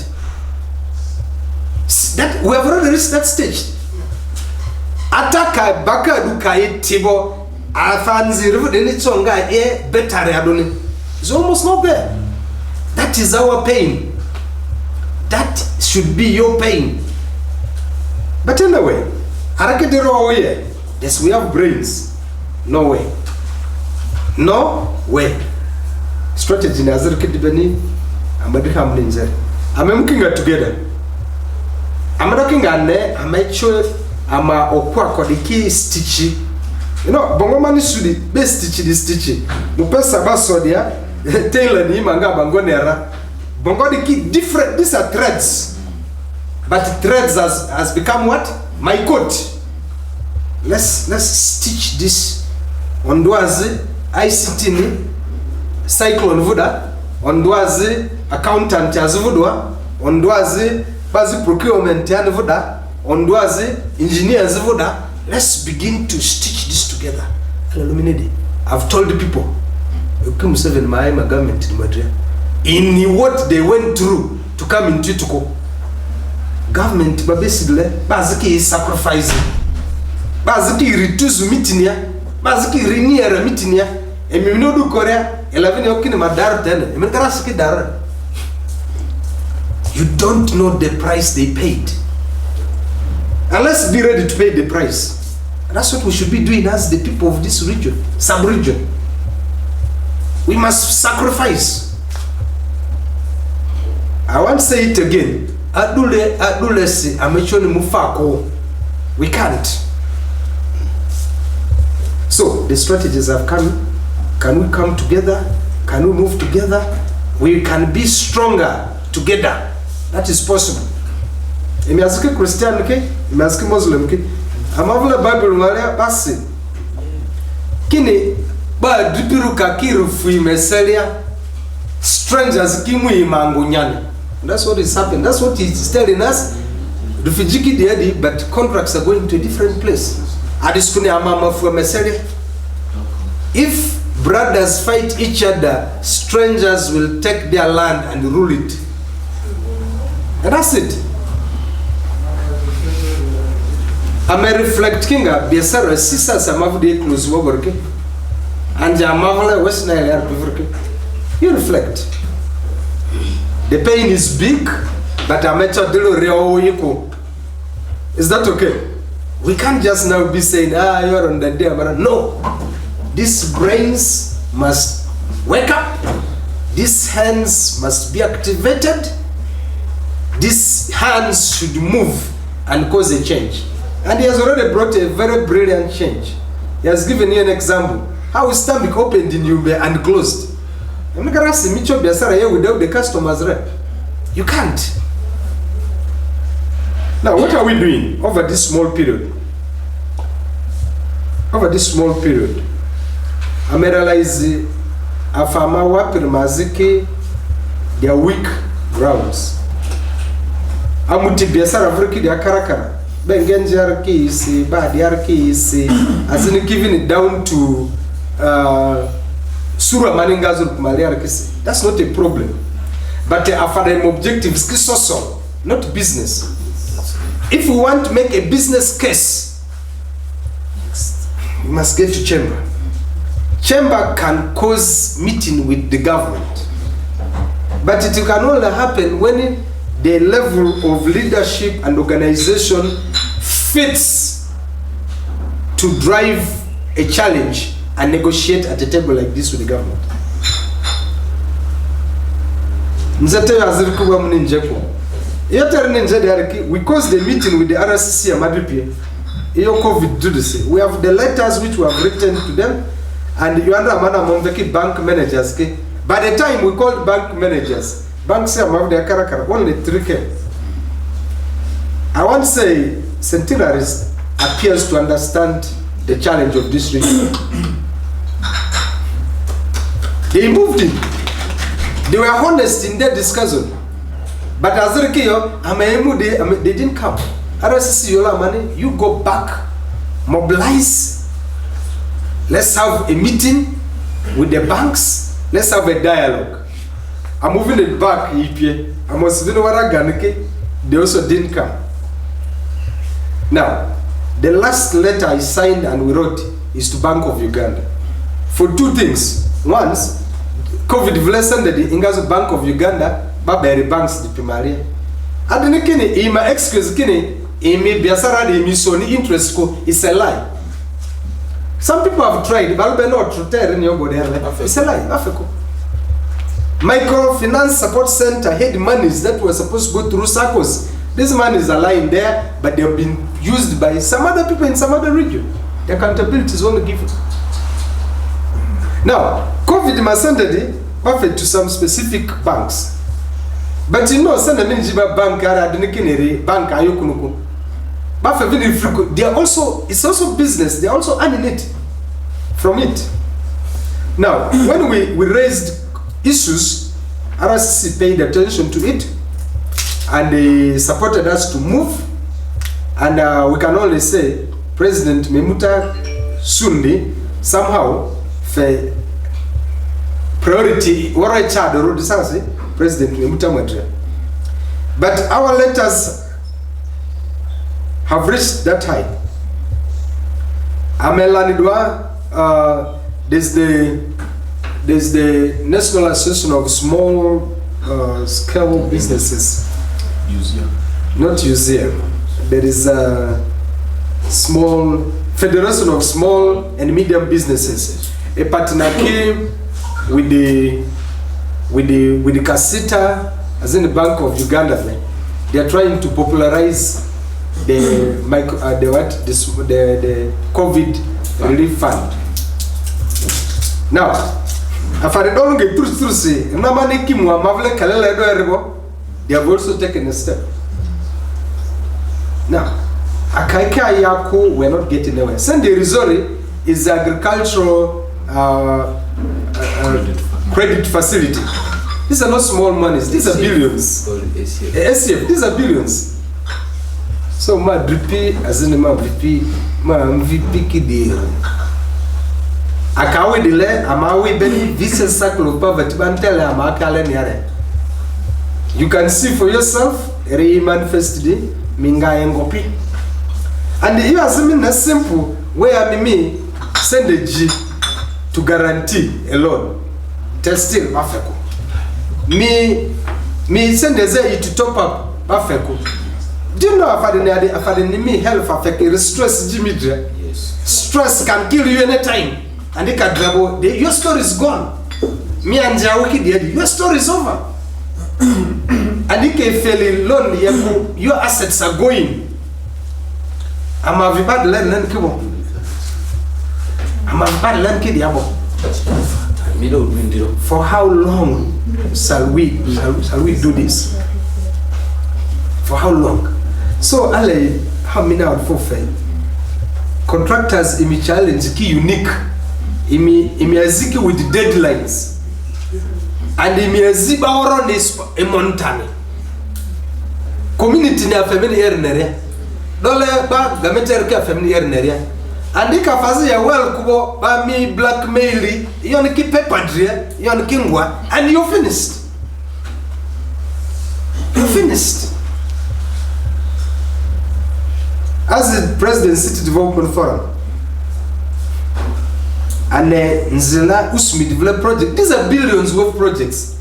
S3: That we have already reached that stage. Ataka baka dukai tibo afanzi rivudeni tsonga better adoni. It's almost not there. That is our pain. That should be your pain. But anyway, arakidero way. Yes, we have brains. No way. No way. Strategy nazar kidibeni amadika mlinze. I'm looking at together. I'm looking at ne amacho ama okwa kodiki stitchi. You know, bongomani sudi be stitchi di stitchi. Mupesa basodia tailor ni manga bangonera. Bongodiki different, these are threads. But threads has become what? My coat. Let's stitch this. Ondwazi ICT ni cyclone vuda. Ondwazi accountant yazvudwa. Ondwazi bazi procurement yanvuda. Ondwazi engineers vuda. Let's begin to stitch this together. I've told the people, my government in Madrid, in what they went through to come into Tuko. Government basically is sacrificing. Basically reduce mitinia. Basically renear mitinia. And we know do Korea 11 yokin madar 10. You don't know the price they paid. And let's be ready to pay the price. And that's what we should be doing as the people of this region, sub-region. We must sacrifice. I want to say it again. Adulesi amechoni mufako. We can't. So the strategies have come. Can we come together? Can we move together? We can be stronger together. That is possible. Imiaziki Christian ke, imiaziki Muslim ke. Amavula Bible ngale basi. Kini ba dipiru kakiru fui meselia. Strangers kimu imangu nyani. That's what is happening. That's what he's telling us. Rufijiki diadi, but contracts are going to a different place. Adiskuni amama fuemesere. If brothers fight each other, strangers will take their land and rule it. And that's it. Ame reflect kinga biasara sisa samavu de close work. And Jamavale WestNile Entreprenuers. You reflect. The pain is big, but I'm Is that okay? We can't just now be saying, you're on the day. No. These brains must wake up. These hands must be activated. These hands should move and cause a change. And he has already brought a very brilliant change. He has given you an example. How Stanbic opened in Yube and closed. I'm not going to ask Micho Biasara here without the customers rep. You can't. Now, what are we doing over this small period? Over this small period, I realize Afama Wapir Maziki, their weak grounds. Amuti Biasara Vriki, their Karakara. Bengenjarki is Badiarki is as in giving it down to Sura Maningazul Maliarkisi. That's not a problem. But our objectives is social, not business. If we want to make a business case, we must get to chamber. Chamber can cause meeting with the government. But it can only happen when the level of leadership and organization fits to drive a challenge and negotiate at a table like this with the government. We caused the meeting with the RCC Amadripi. We have the letters which we have written to them, and you understand bank managers. By the time we called bank managers, banks have their character only 3K. I want to say Centenaries appears to understand the challenge of this region. They moved in. They were honest in their discussion. But as they didn't come. RSC Yola money, you go back, mobilize. Let's have a meeting with the banks. Let's have a dialogue. I'm moving it back. They also didn't come. Now, the last letter I signed and we wrote is to Bank of Uganda for two things. Once, COVID vlesen the Ingazo Bank of Uganda, Baberi banks the Primaria. Adenekini, ima excuse kini, imi biasara de emisoni interest ko is a lie. Some people have tried, but no truth in your body. It's a lie. Africa. Microfinance Support Center had monies that were supposed to go through circles. This money is lying there, but they have been used by some other people in some other region. The accountability is only given. Now, COVID must send it perfect to some specific banks. But you know, send a minijiba bank, bank, they are also, it's also business, they are also earning it from it. Now, when we raised issues, RCC paid attention to it, and they supported us to move, and we can only say President Memuta Sundi somehow for priority President Memuta Mwadre. But our letters have reached that high. Amelanidwa, there's the National Association of Small Scale Businesses.
S1: Museum.
S3: Not museum. There is a small Federation of Small and Medium Businesses. A partnership with the Kasita, as in the Bank of Uganda. They are trying to popularize the COVID relief fund. Now, if I don't get through say, they have also taken a step. Now, Akaika Yako, we're not getting anywhere. Send the Rizori is the agricultural credit facility. These are not small monies, these are billions. SCF, these are billions. So ma dripi azini ma VP kidir. Akawe dile amawe beni vicious cycle of poverty bantele amakale niare. You can see for yourself re manifested minga engopi. And you azimi na simple where me send a G to guarantee a loan. Still afeko. Me send a Z to top up afeko. Do you know afade me health affect stress Jimmy?
S2: Yes.
S3: Stress can kill you anytime. And they can double. Your story is gone. Me and Jawiki, your story is over. And you can feel lonely. Your assets are going. I'm a bad land kibo. I'm a bad land kidiabo. For how long shall we do this? For how long? So Ale, how many out for fail? Contractors imi challenge ki unique. Imi aziki with deadlines. And imi aziba oron is a montani. Community na family ernere. Dole ba gameter ka family ernere. And ika fazi ya well kubo ba mi blackmail yon ki paper dre yon kingwa and you finished. You finished. As the President City Development Forum and Nzela Usmi develop project, these are billions worth projects.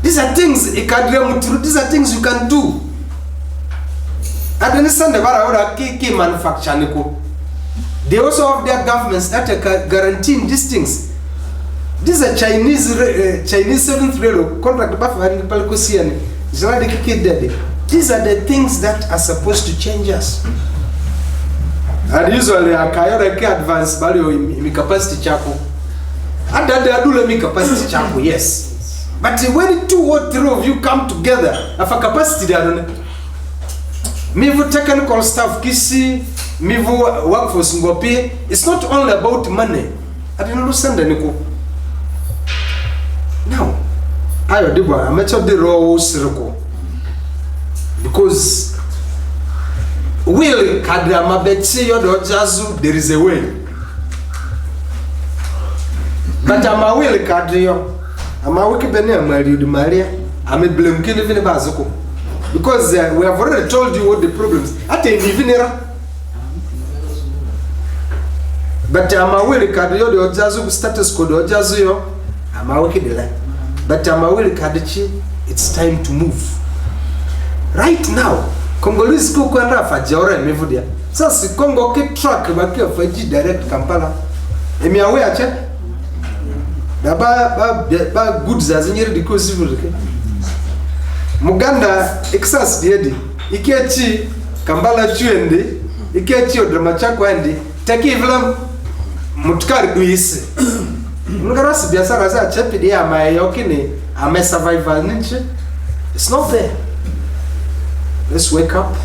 S3: These are things these are things you can do. I understand the key manufacturing. They also have their governments that are guaranteeing these things. These are Chinese 7th railroad contract. These are the things that are supposed to change us. And usually I can advance value in capacity chako. And that do let me capacity chako, yes. But when 2 or 3 of you come together, have a capacity there. Me for technical staff kisi, me for workforce ngopi. It's not only about money. I didn't understand the now. Ayo diba, I met up the raw circle because will kadama betsi yodo jazu there is a way, but ama will kadrio ama wiki bene amari udi maria ame blame kini vini bazuko because we have already told you what the problems ate nivinera, but ama will kadrio do jazu status code do jazu yo ama wiki delay. But it's time to move. Right now, Congolese kukwenda fajaora mevudia. Sasa Congo keep track bakia faji direct Kampala. Emi awe ache. Ba goods azinyeri because civil. Muganda excess diedi. Ikechi Kampala chuende, ikechi odramachako andi. Taki vlam mutkari duise. Mungarasi biasara za chepi dia mayokini ame survival ninche. It's not there. Let's wake up.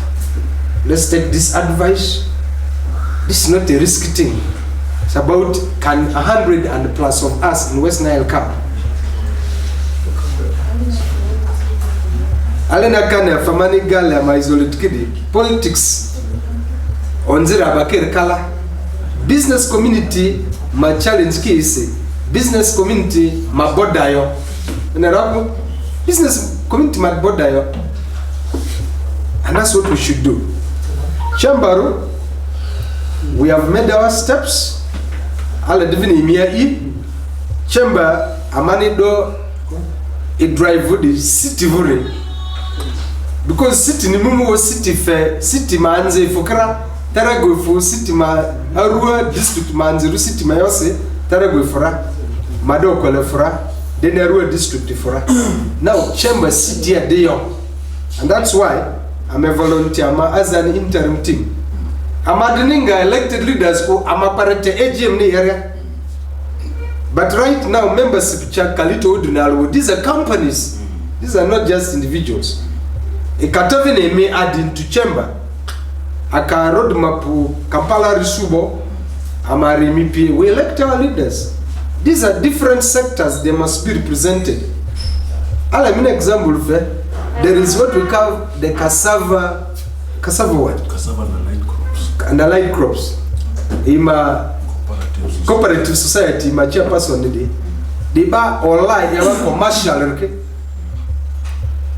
S3: Let's take this advice. This is not a risky thing. It's about can 100 and plus of us in West Nile come. Alena kana famani gala ma isolate kidi. Politics. Onzira bakir kala. Business community ma challenge kisi. Business community ma bodayo. Unarabu? Business community ma bodayo. And that's what we should do. Chambaru, we have made our steps. Ala divini mia I. Chamber amani do it drive the city vuri. Because city ni mumu wo city fair, city manze fukara, tarago fu city ma Arua district manze ru city ma yose, tarago fura, mado kwale fura, then Arua district fura. Now chamber city a day on. And that's why I'm a volunteer as an interim team. I'm adninga elected leaders who I'm a parent AGM ni area. But right now membership check kalito udunalo. These are companies. These are not just individuals. Ikatavine me add into chamber. Aka roadmap Kampala Risubo Amari Mipi. We elect our leaders. These are different sectors. They must be represented. I'll have an example. there is what we call the cassava what?
S1: Cassava and allied crops.
S3: And allied crops. Ima cooperative society, my chairperson, they buy online, they have commercial, okay?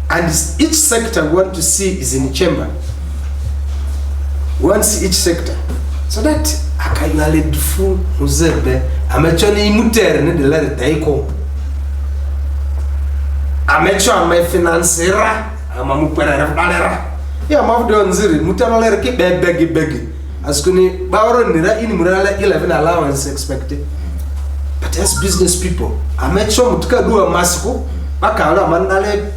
S3: And each sector we want to see is in chamber. We want to see each sector. So that akayale dufu uzebe amechoni imutere ne de lere taiko. Amecho ame financera amamupera refalera. Ya mafdo nziri mutana lere ki begi. Askuni bawro nira ini murala 11 allowance expected. But as business people, amecho mutuka duwa masiko baka ala manale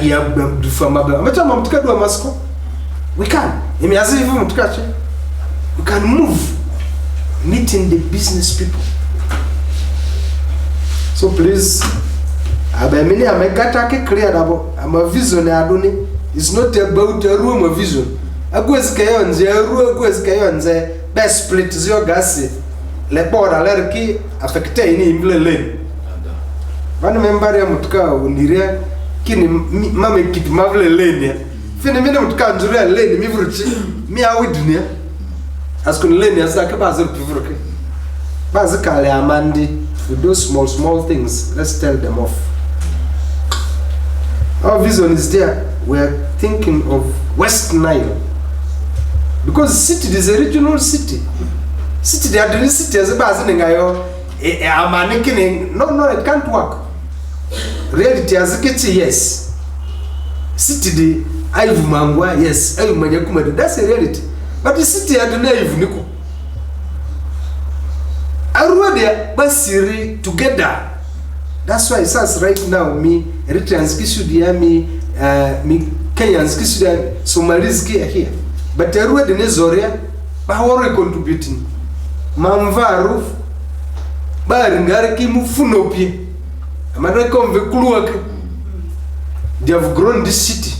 S3: ya dufa mabe. Amecho mutuka duwa masiko. We can. We can move meeting the business people. So please, abemini amegata ke clear dabo. Ama vision ya adoni is not about a room of vision. Agwezike yonze, agwezike yonze, best split zio gasi. Le bora lerki affecte ini imble lane. Vanu membari ya mutuka uniria kini mame kiti mavle lane ya. Fini mine mutuka njuria lane mivruchi mi awi dunia. Askuni lane asake bazi rupivuruke. Bazi kale amandi with those small things. Let's tell them off. Our vision is there. We are thinking of West Nile. Because city is a regional city. City, the other city as a basin ngayo amanikini. No, it can't work. Reality as a kitchen, yes. City the Aivu Mangwa, yes, Aivu Manyakumadu, that's a reality. But the city had an Aivu Niku. Arua there, Basiri together. That's why it says right now, me, Eritreans Kishudia, me Kenyans Kishudia, Somalis here. But Arua the Nezoria, Bahore contributing. Mamvaru, Baringariki Mufunopi. They have grown this city.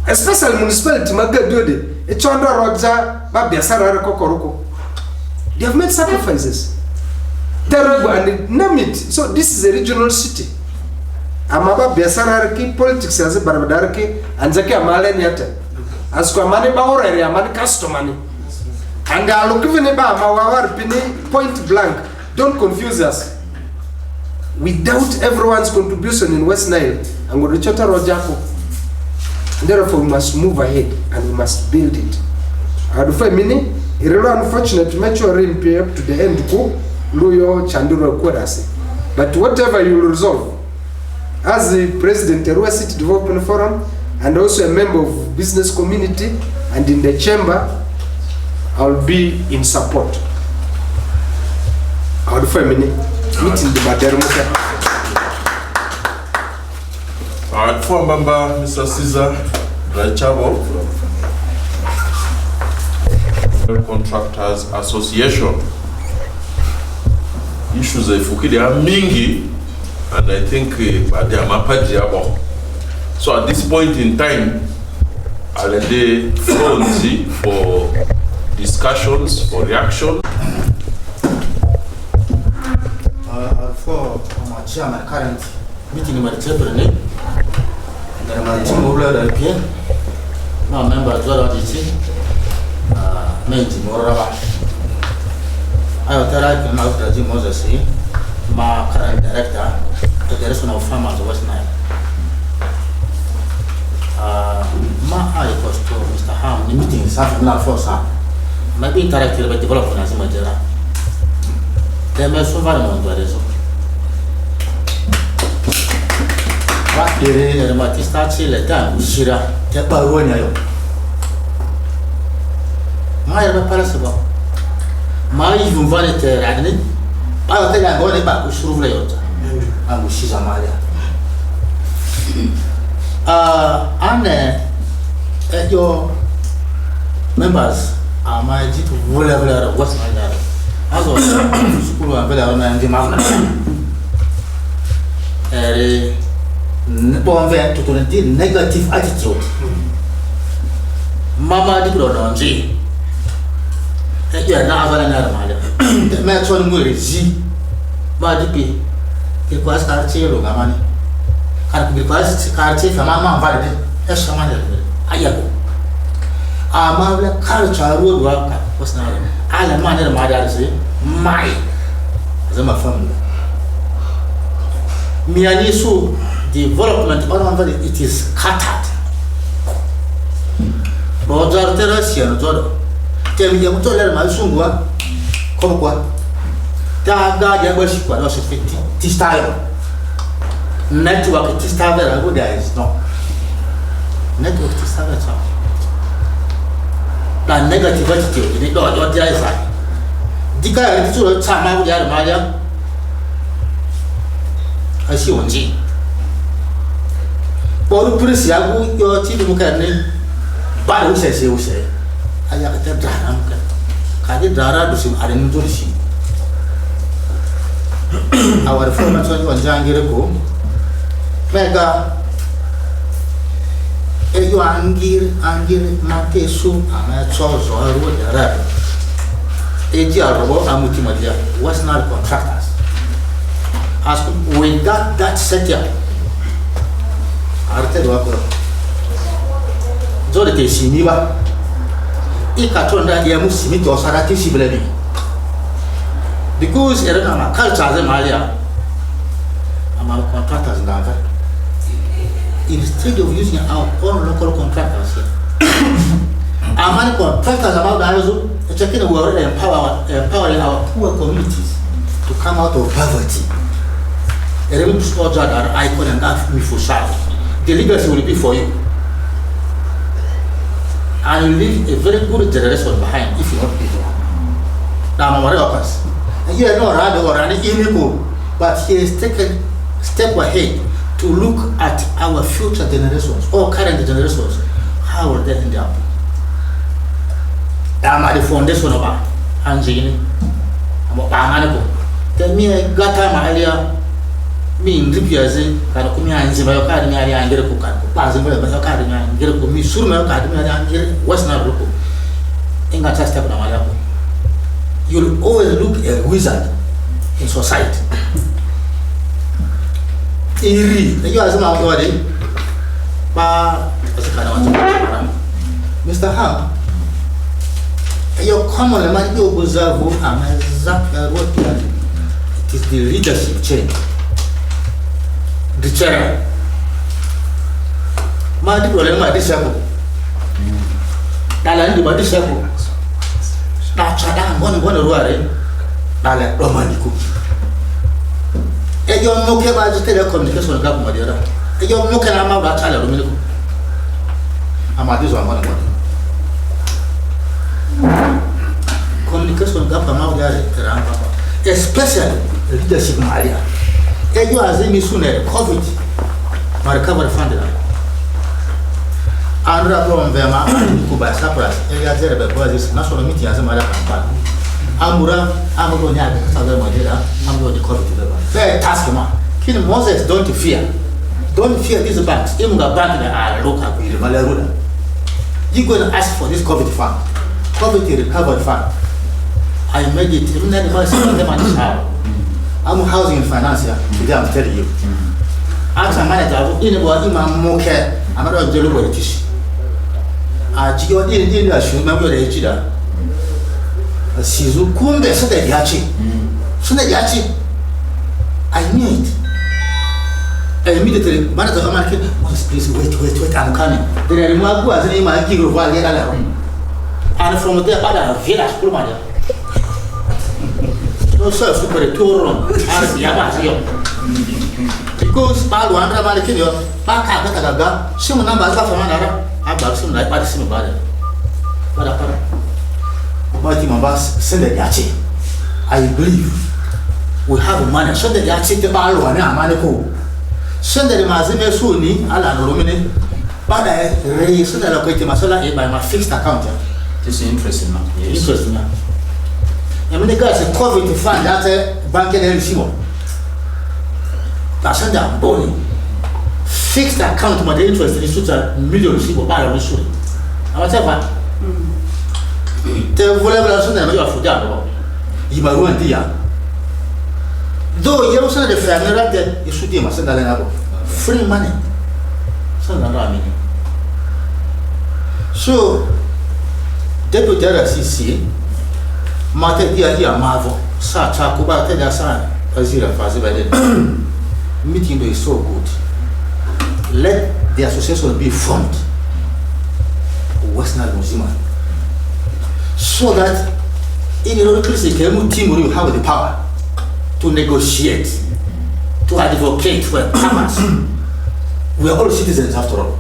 S3: Especially municipality Magadode, Echonda Roja, Babiasara Kokoroko. They have made sacrifices. Terrible and name it. So this is a regional city. Amaba Biasaraki politics as a Barbadaraki and Zaki Amale Niata. As Kwamani Baore, Amani Castomani. And they are looking about our point blank. Don't confuse us. Without everyone's contribution in West Nile, I'm going to chota Rojako. Therefore, we must move ahead and we must build it. I would find many, it's really unfortunate to make sure up to the end go, Luyo Chandura Kwadasi. But whatever you will resolve, as the President Arua City Development Forum and also a member of business community and in the chamber, I'll be in support. I would find many. Meeting the Madermuka.
S1: Alright, former member Mr. Caesar Rachabo, Contractors Association. Issues of Fukidi are mingi, and I think they are mapajiabo. So at this point in time, I'll let the floor for discussions, for reaction.
S4: For my chairman current meeting in my entrepreneur, then my team over here, my member as well as the team, Menti Morava. I will tell you now that Jim Moses, my current director, the direction of farmers of West Nile. My eye was to Mr. Ham, the meeting is half an hour for some. Maybe interactive by development as a major. There may so very much to Ere matista chile ta ushira te baronya yo mai ba para seba mai vale te radni ba te ga gole ba ushuru vle yota angu shiza malia ane your members are my jitu vole what's my dad azo school wa vele na ndi mafna bon vers tout un dit negative attitude mama di pro donji e ya na avala na mala me chon nguri ji ba di pi ke kwas ka che ro gamani and because carti famama valid as someone ayago amavla culture road work was now all manner mother say my Zama family miani so development it is scattered Roger Terracian Jodo tell me you told my sungwa come quoi Taga Yabashi was 50 this time network this time there go there is no network this time at all that negative attitude they don't what there is like the guy to time out there Maria I see one G Paul Prince Yabu your team can but who says you say I have a drama Kadi Dara to see I didn't do the our former 21 Jangiriko Mega Eyo Angir Mate Su Ama Chos or Road Eji Arabo Amutimadia WestNile Contractors as we got that set up Arte Wako Zode Siniba Ikatonda Yamusimi to Sarati Siblebi because Erana culture as a Malia among contractors now. Instead of using our own local contractors here, our contractors about the checking we already empowering our poor communities to come out of poverty. A remote sport that are icon and that me for sure. The legacy will be for you. And you leave a very good generation behind if you want people. Now, my he is not rather or any illegal, but he is taken a step ahead to look at our future generations or current generations. How will they end up? I'm at the foundation of Anjini. I'm a Pananico. Tell me, I got time earlier. Me in Ripiazi, Kanakumi and Zimayo Academy and get a cook, Pazimba Academy and get a cook, Surma Academy and WestNile Local. English step on my you'll always look a wizard in society. You are my body, Mr. Ham. Your common man, you observe what it is the leadership change. The chair. My people, my disciple. Naland, my disciple. Now, Chadam, one worry, now let Romanico. A young no care about the telecommunication government. A young no care about that child. I'm at this one. Communication government, especially leadership Maria. A you as a sooner, COVID, my recovery fund. And from Verma, Kuba, Sapras, a national meeting as a matter of fact. Amura, I'm going to have Southern Madera, I'm going to call it to the fair task, man. King Moses, don't fear. Don't fear these banks. Even the bank that are local, Malaruda. You're going to ask for this COVID fund, COVID recovery fund. I made it, even that voice of them at the I'm housing and finance here, today I'm telling you. Ask a manager, in a more care, I'm not a tissue. Gio didn't remember the Ejida. Sizu Kumbe said that Yachi. So that Yachi, I knew it. I immediately, manager of American, please wait, I'm coming. Then I remarked who has a name I give you while they're alone. And from there, other village, Pulmania. No, sir, super tour as the Yabazio. Because Paluanda Malakin, Paka, some numbers of another. About some like Madison about it. But about him about send the Yachi. I believe we have a man, send the Yachi to Balo and Amanico. Send the Mazime Suni, Alan Romine, but I raised the located Masala by my fixed account.
S2: This is interesting, man.
S4: Interesting. I mean, the guys are COVID to find that bank and Simon. That's under Bonnie. Fixed account, my interest is a million people by a issue. Whatever. The whatever else you are for that. You might want the young. Though you also the family right there, you should be my son. free money. So, Deputy RCC, Mate Dia Marvel, Sacha Kuba Tedasa, Azira Fazibade. Meeting is so good. Let the association be formed, WestNile Museum, so that in the local team will have the power to negotiate, to advocate for commerce. We are all citizens after all.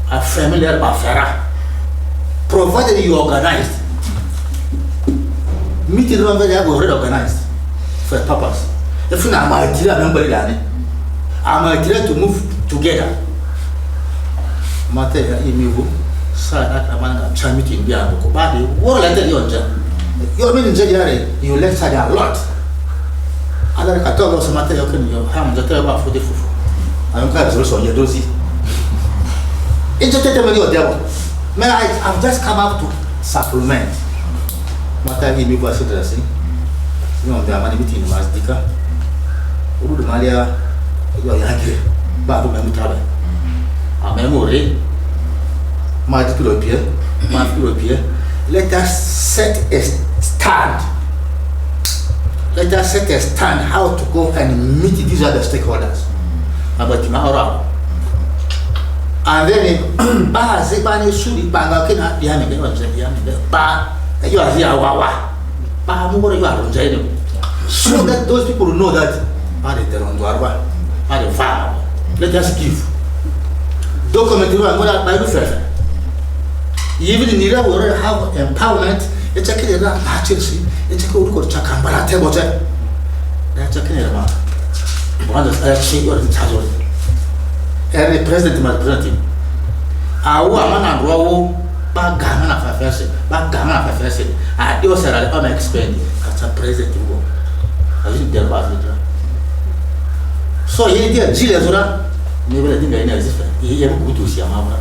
S4: Are familiar with FERA. Provided you organized, meeting are already organized for a purpose. If you are my I'm to move together. Mate imivu sa akamana chamiti bia ko badi wo la de yonja. Yo mean you left side a lot. Ala ka to so mate yo ken yo ham da ta ba fu de fufu. Am ka so ye dozi. Entertainment yo devil. Man, I've just come up to supplement. Mata imivu asidasi. No da mani meeting mas dika. Uru malia you are angry. Babu Mamutaba. A memory. Let us set a stand. Let us set a stand how to go and meet these other stakeholders. About tomorrow. And then Bazibani Sudi Bangakina, Yami, you are here, Wawa. Bahamu, you are on Jaden. So that those people know that they're on Duarba. Let us give. Document by the fair. Even in Nira, we already have empowerment. It's a kid around Chelsea. It's a good Chakambara table. That's a kid around. One of the shape or in charge of every president must present him. Our woman and row back gammon of affairs, back gammon of affairs. I do say that I'm expanding as a president. I think they're about it. So he did Gilles Zora, never think I know this. He ever go to see a mama.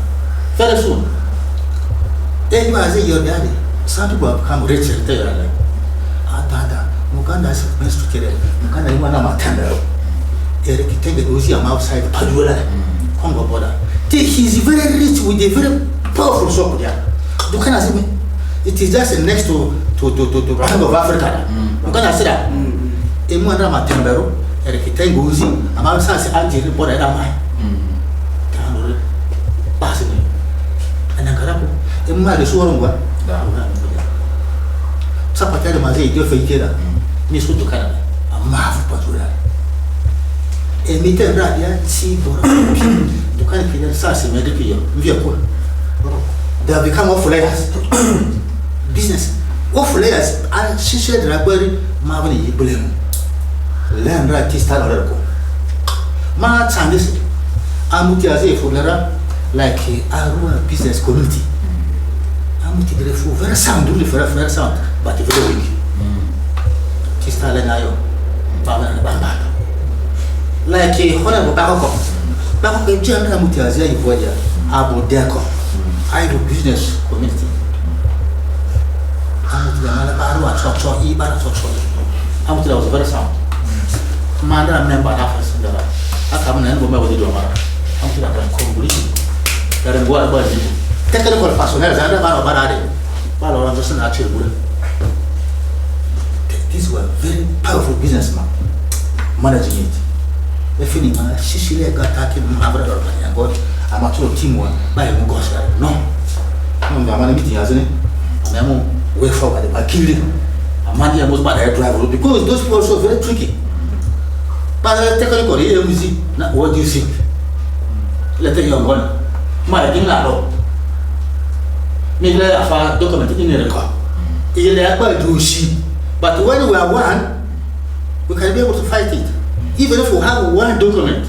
S4: Very soon. Then you are saying your daddy. Some people have come rich and tell you like, Tata, Mukanda is best to kill him. Mukanda, you want to matanda. Eric, take it with him outside Padula, Congo border. He's very rich with a very powerful shop there. You cannot see me. It is just next to Bank of Africa. You cannot see that. Emwana Matambero. Tengo uzi, ama sasa anti report era mai. Tano basi ni. Anangarapo, emma de suorongwa. Sapata de mazei de feikera. Ni su tukana. Ama fu patura. Emite radia si bora. Tukana kile sasa medipio, mvia kwa. They have become off layers. Business. Off layers and she said ragbari mavani blame. Learn right to start a Ma Sandis Amutiaze Fulera like Arua business community. Amuti very sound, really very sound, but very weak. Tista Lenayo, Baba and Bamba. Like a honorable Bako. Bako General Mutiaze Voya, Abu Deco, Idle business community. Amuti Arua Chocho, Ibara Chocho. Amuti was very sound. Manda member office in the I come and go with the drama. I'm to that completely. There is what about it. Technical personnel, and about Barade. Palo Anderson actually. These were very powerful businessmen managing it. The feeling Sicily got taken Mavra and got a mature team one by Mugosha. No, I'm a meeting, hasn't it? I'm way forward by killing a money almost by air driver because those people are so very tricky. But technically, what do you think? Let the young one. My dinner. Maybe I have documented in the record. But when we are one, we can be able to fight it. Even if we have one document,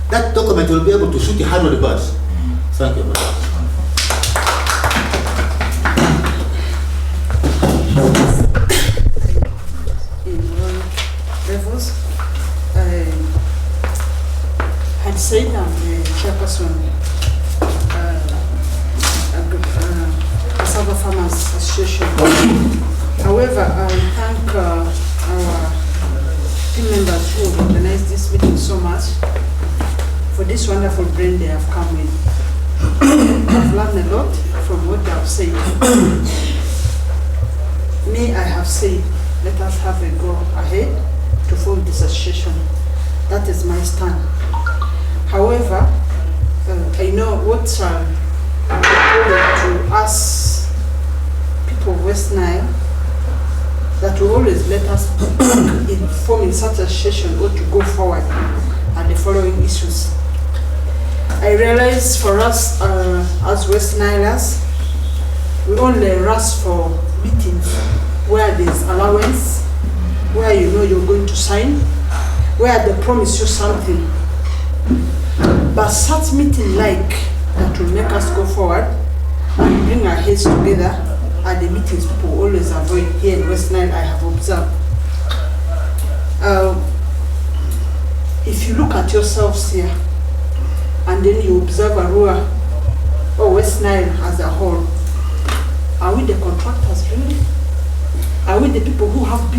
S4: that document will be able to shoot 100 birds. Thank you very much.
S5: I'd say I'm the chairperson Cassava Farmers Association. However, I thank our team members who have organized this meeting so much for for this wonderful brain they have come with. I've learned a lot from what they have said. Me, I have said, let us have a go ahead to form this association. That is my stand. However, I know what to us people of West Nile that will always let us in forming such a association or to go forward are the following issues. I realize for us as West Nilers, we only rush for meetings where there's allowance, where you know you're going to sign, where they promise you something. But such meeting like that will make us go forward and bring our heads together are the meetings people always avoid here in West Nile, I have observed. If you look at yourselves here, and then you observe Arua or West Nile as a whole, are we the contractors really? Are we the people who have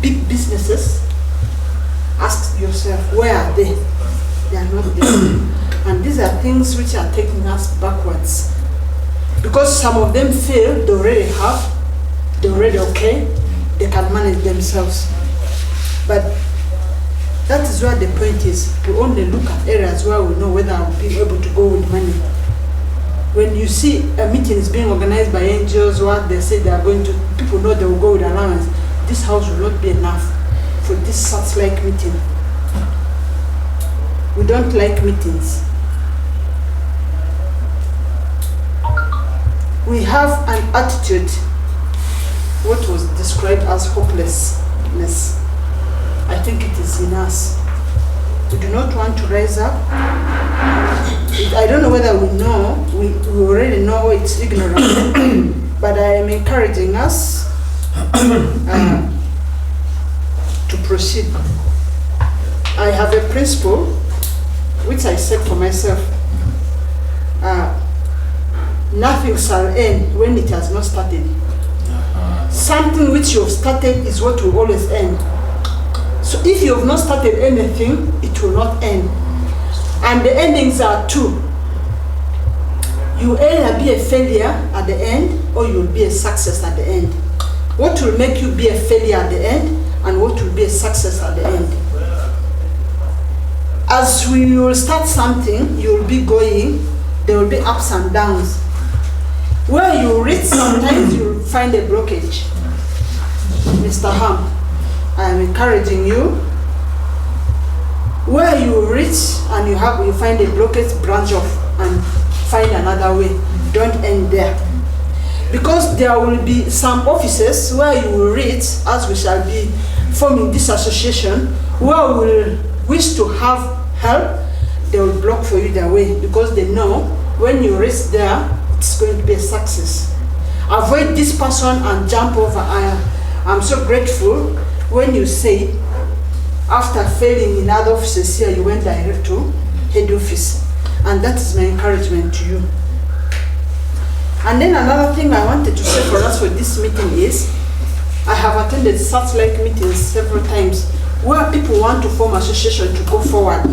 S5: big businesses? Ask yourself, where are they? They are not there. And these are things which are taking us backwards. Because some of them feel they already have, they're already okay, they can manage themselves. But that is where the point is. We only look at areas where we know whether I'll be able to go with money. When you see a meeting is being organized by NGOs, what they say they are going to, people know they will go with allowance. This house will not be enough for this such like meeting. We don't like meetings. We have an attitude, what was described as hopelessness. I think it is in us. We do not want to rise up. I don't know whether we know, we already know it's ignorant, but I am encouraging us to proceed. I have a principle which I set for myself. Nothing shall end when it has not started. Something which you have started is what will always end. So if you have not started anything, it will not end. And the endings are two. You either be a failure at the end or you will be a success at the end. What will make you be a failure at the end and what will be a success at the end? As we will start something, you will be going, there will be ups and downs. Where you reach, sometimes you will find a blockage. Mr. Ham, I am encouraging you. Where you reach and you find a blockage, branch off and find another way. Don't end there. Because there will be some offices where you will reach, as we shall be forming this association, where we will wish to have help, they will block for you their way because they know when you reach there, it's going to be a success. Avoid this person and jump over. I'm so grateful when you say, after failing in other offices here, you went direct to head office. And that is my encouragement to you. And then another thing I wanted to say for us for this meeting is, I have attended such like meetings several times where people want to form association to go forward.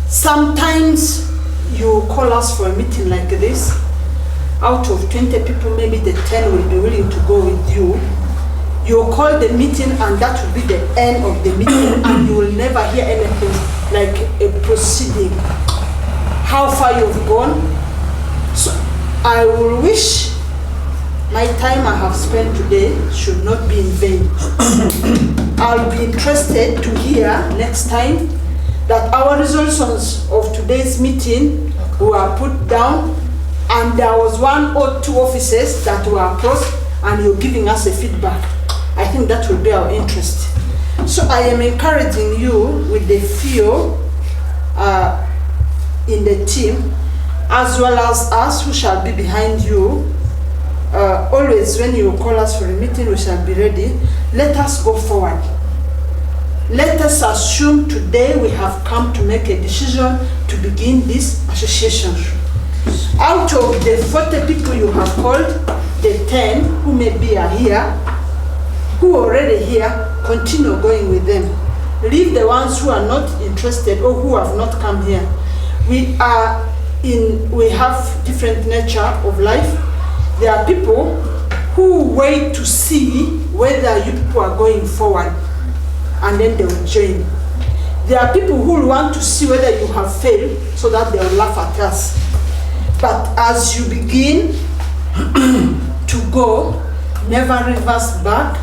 S5: Sometimes you call us for a meeting like this. Out of 20 people, maybe the 10 will be willing to go with you. You call the meeting and that will be the end of the meeting and you will never hear anything like a proceeding. How far you've gone. So I will wish my time I have spent today should not be in vain. I'll be interested to hear next time that our resolutions of today's meeting were put down and there was 1 or 2 offices that were approached and you're giving us a feedback. I think that will be our interest. So I am encouraging you with the few in the team, as well as us who shall be behind you. Always when you call us for a meeting, we shall be ready. Let us go forward. Let us assume today we have come to make a decision to begin this association. Out of the 40 people you have called, the 10 who maybe are here, who are already here, continue going with them. leave the ones who are not interested or who have not come here. We have different nature of life. There are people who wait to see whether you people are going forward, and then they will join. There are people who want to see whether you have failed so that they will laugh at us. But as you begin to go, never reverse back,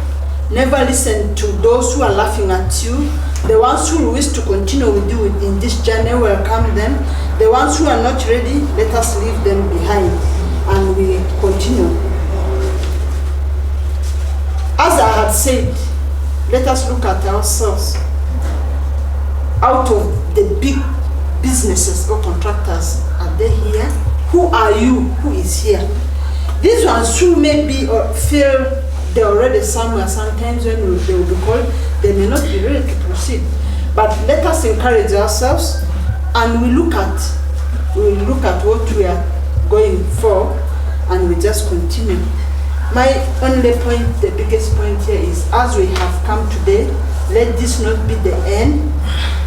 S5: never listen to those who are laughing at you. The ones who wish to continue with you in this journey, welcome them. The ones who are not ready, let us leave them behind and we continue. As I had said, let us look at ourselves. Out of the big businesses or contractors, are they here? Who are you? Who is here? These ones who maybe feel they're already somewhere, sometimes when they will be called, they may not be ready to proceed. But let us encourage ourselves and we look at what we are going for and we just continue. My only point, the biggest point here is, as we have come today, let this not be the end,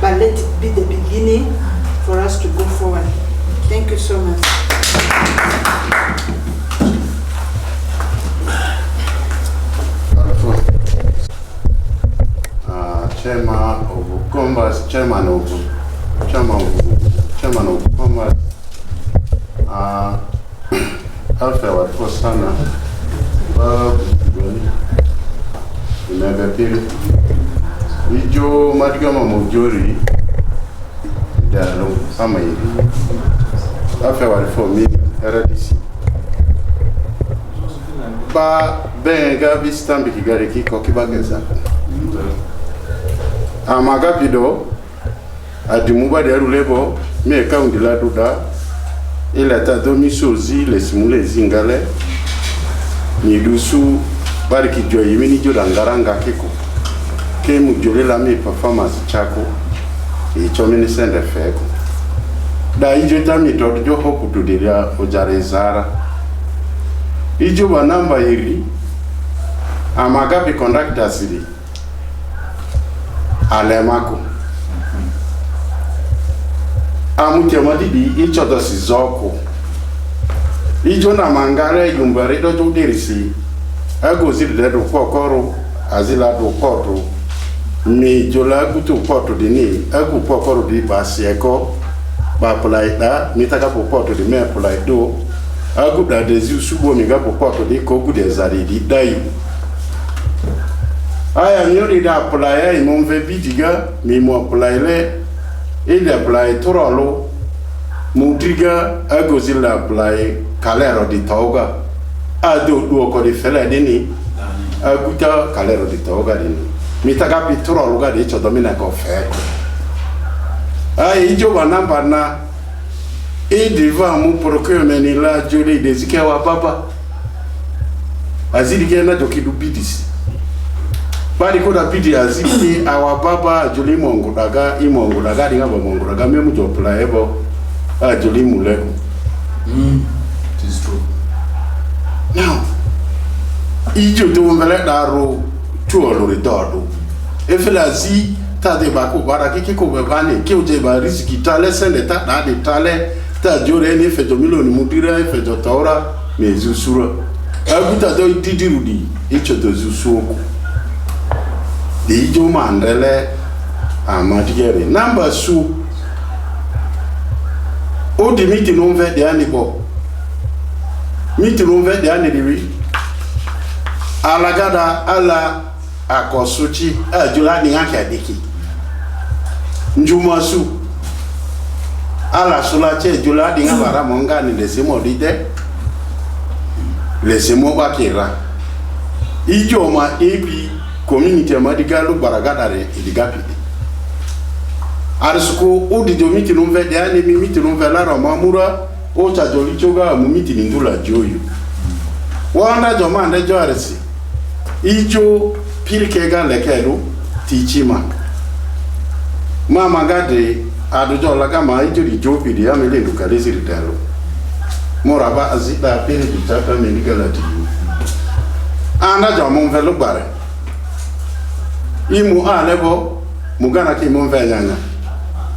S5: but let it be the beginning for us to go forward. Thank you so much.
S6: Chairman of Commerce, Chairman of Commerce, Alpha wa Kosana, Inagapiri, Ijo Madigama Mojori, Dalo, Samai, Alpha wa for me, RDC. Ba benga bi Stanbic Bank kokibageza. Amagapido adimuba de rulebo me kaundi la duda il a domi sozi les simule zingale ni dusu bariki joyi mini jodangaranga kiko ke mu jole la me performance chako e chomini sende feko da ijo tami to jo hoku to diria ojare zara ijo ba namba iri amagapi contractors iri alemako amuti amadidi ichodo sizoko ijo na mangare yumbare dojo dirisi agozi de do kokoro azila do koto mi jola gutu poto dini agu kokoro di basieko ba polaida mitaka poto di me polaido agu da dezi subo mi ga poto di ko gu de zari di dayu aya nyori da apply mon ve bidiga mi mo apply il apply torolo mudiga agozilla apply kalero di toga ado do ko di fele dini aguta kalero di toga dini mi taga pi torolo ga di chodomina ko fe ai ijo banamba na e diva mu procurement ni la joli de zikewa papa azidi kena dokidu bidisi bali koda pidi aziki awa baba joli mongo daga dinga ba mongo daga memu jo playable joli muleko
S2: it is true.
S6: Now ijo to mbele daro tuolo ridodo efelazi tade ba ko bara kiki ko bani ke oje ba risiki tale sende ta da de tale ta jore ni fejo miloni mudira fejo taura mezu sura aguta do didirudi icho to zusuoko the ijo mandele amadigere number su o di meeting on ve de anibo meeting on ve de aniriwi alagada ala akosuchi ajula ni akadiki njumasu ala sula che jula di ngabara monga ni lesemo dide lesemo bakira ijo ma ebi community amadigalu baragadare idigapidi arsuko odi do miti no ve de ani mi miti no ve la ramamura o cha joli choga mu miti ndula joyu wana joma nde joaresi ijo pirke ga lekelu tichima mama gade adojo la kama ijo di jopidi amele ndukalezi ritalo moraba azida pere bitaka menigala tiyu ana joma mvelo bare imu alebo mugana ki mon nyanga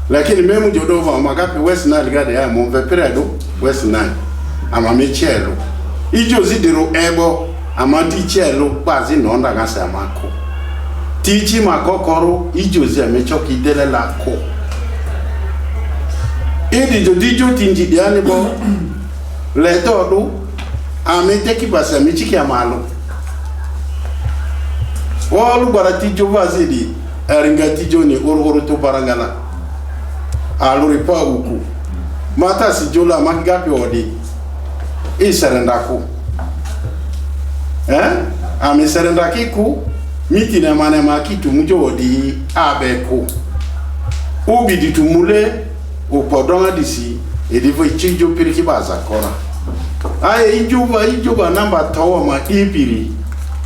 S6: lakini memu jodoba magapi WestNile gade ya mon peredo WestNile ama mechelo ijo zidiro ebo ama tichelo bazi no ndaga samako tichi makokoro ijo zi amechoki dele lako edi jodijo tinji diani bo leto do ameteki basa michiki amalo walu barati jova zidi aringati joni ororo to barangala aluri pa uku mata si jola magigapi odi isarendako ami serendaki ku miti na mane makitu mujo odi abeko ubi ditumule opodonga disi edivo chijo piriki baza kora aye ijuba namba tawa ma ibiri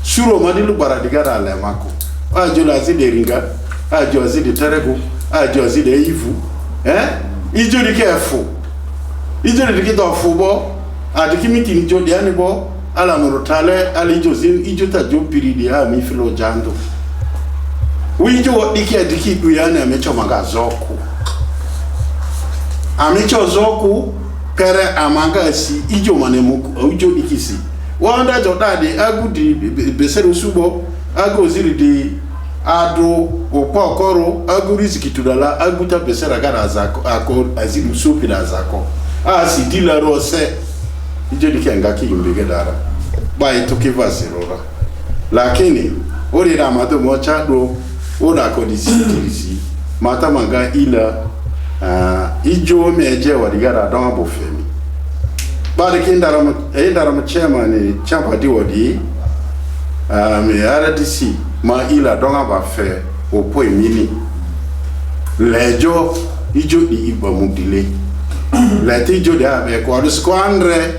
S6: suro madilu baradigara ale mako ajo la zide ringa ajo zide terego ajo zide ivu ijo dikefu ijo dikito fubo adiki miti njo diani bo ala murutale ala ijo zin ijo ta jo piridi ha mi filo jando wijo diki duyane amecho magazoku amecho zoku kere amagasi ijo manemuku ujo ikisi wanda jodade agudi beseru subo agoziri di ado opokoro agurizi kitudala aguta besera gara zako ako aziru supira zako asi dila rose ijo dikenga kimbege dara bai tokiva zirora lakini ori ramado mocha do ora ko disitisi mata manga ila ijo meje wadigara don abofemi bari kindaram chairman champa diwadi me RDC ma ila don abafe opo emini lejo ijo di ibamudile leti ijo de abe ko squandre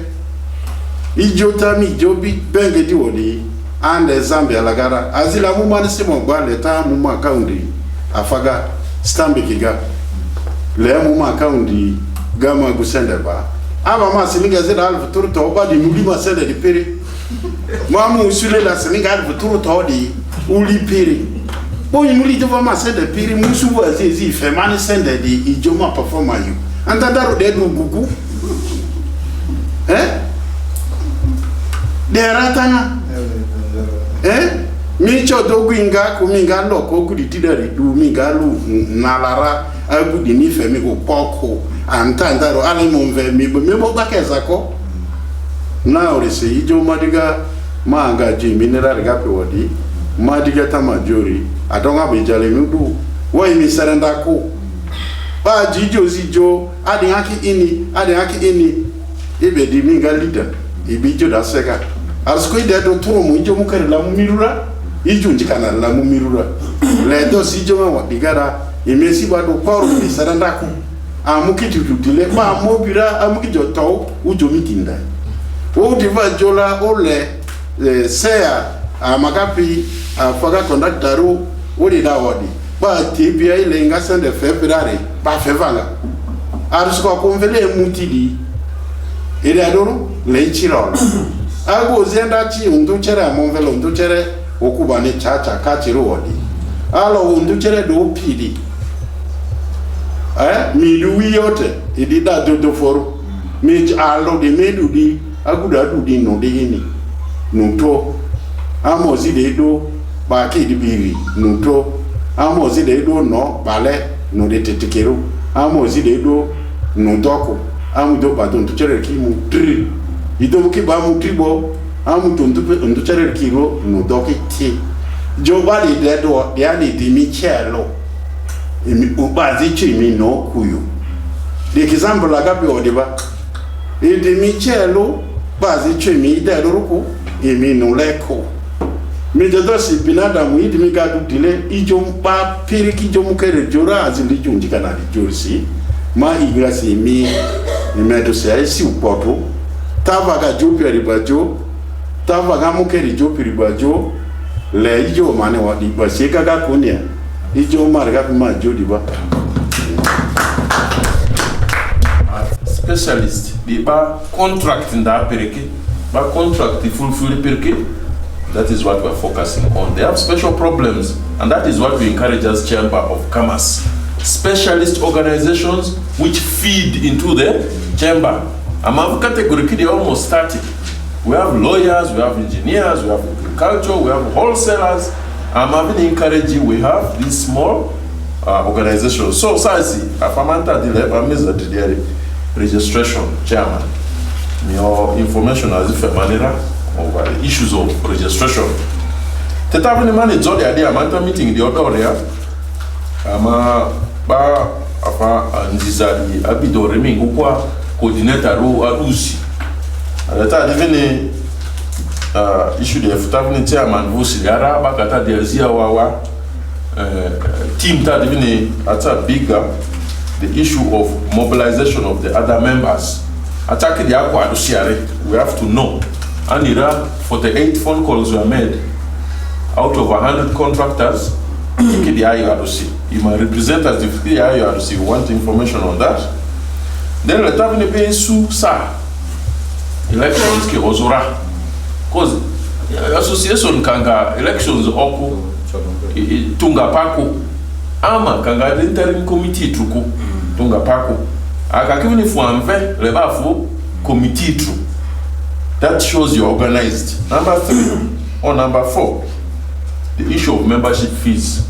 S6: ijo tami ijo bi benge diwadi ande Zambia lagara azila mumani simo gba leta muma kaundi afaga Stanbic ga le muma kaundi gama gusende ba aba ma sininga zeda alfu turu to ba di mulima sende di pere mamu usule la sininga alfu turu to di uli pere bo yimuli to ma sende pere musu wa zezi fe mani sende di ijoma performa you anta daro de no gugu de ratana micho doguinga kuminga loko kudi tidari du minga lu nalara agudi ni femi ko poko antandaro ale monve mi mo bakeza ko na orese ijo madiga manga ji mineral gape wodi madiga tamajori adonga bejale mudu woi mi serenda ko ba jijo zijo adihaki ini ibe di minga leader ibijo da sega asko ide do turo mu ijo mukare la mumirura ijo njikana la mumirura le do si ijo ma digara imesi ba do quorum ni saranda ku amukiti tutile ma mobira amukijo to ujo mitinda o diva jola ole sea amakapi faga contractor o di dawodi ba tibia ile ngasende February ba fevanga arusko konvele mutidi ile adoro le chiro ago zenda chi undochere amonvelo undochere okubane chacha kachiro wodi alo undochere do pidi miduwi yote idida dodo foro mi alo de medudi aguda dudi no de yini nuto amozi de do ba ke dibiri nuto amozi de do no bale no de tetekero amozi de do no doko amudo badon to chere kimu tri ido ki ba mu tribo amu to chere kiro no doki ti jo ba de do de ani di mi chelo emi ubazi chimi no kuyo de example la gabi odiba e de mi chelo bazi chimi de ruku emi no leko mi de dosi binada mu idi mi gadu dile ijo mpa piriki jo mu kere jora azili junji kana di jorsi ma igrasi mi medo se si upoto tava ga jopi ribajo tava ga mu kere jopi ribajo le ijo mane wadi ba se ga kunia ijo marga ma jodi ba
S1: specialist bi ba contract nda pereke ba contract fulfil pereke That is what we're focusing on. They have special problems, and that is what we encourage as Chamber of Commerce. Specialist organizations which feed into the chamber. I'm categorically almost 30. We have lawyers, we have engineers, we have agriculture, we have wholesalers. I'm having encouraging we have these small organizations. So, Sazi, Afamanta the registration chairman. Your information as if a manera over the issues of registration. Tetavini manage all the idea Amanta meeting the other area. Ba afa nzizali abido remi ngukwa coordinator ro alusi. Alata divini issue the Futavini chairman vusi yara bakata de zia wawa team ta divini ata bigger the issue of mobilization of the other members. Attacking the aqua we have to know. And 48 phone calls were made out of 100 contractors. You might represent as the IROC, you want information on that. Then let have pay su sa elections ki ozora. Because association kanga elections oku tunga pako ama kanga interim committee truku tunga pako. Akakivini fuamve lebafu committee tru. That shows you're organized. Number 3 or number 4, the issue of membership fees.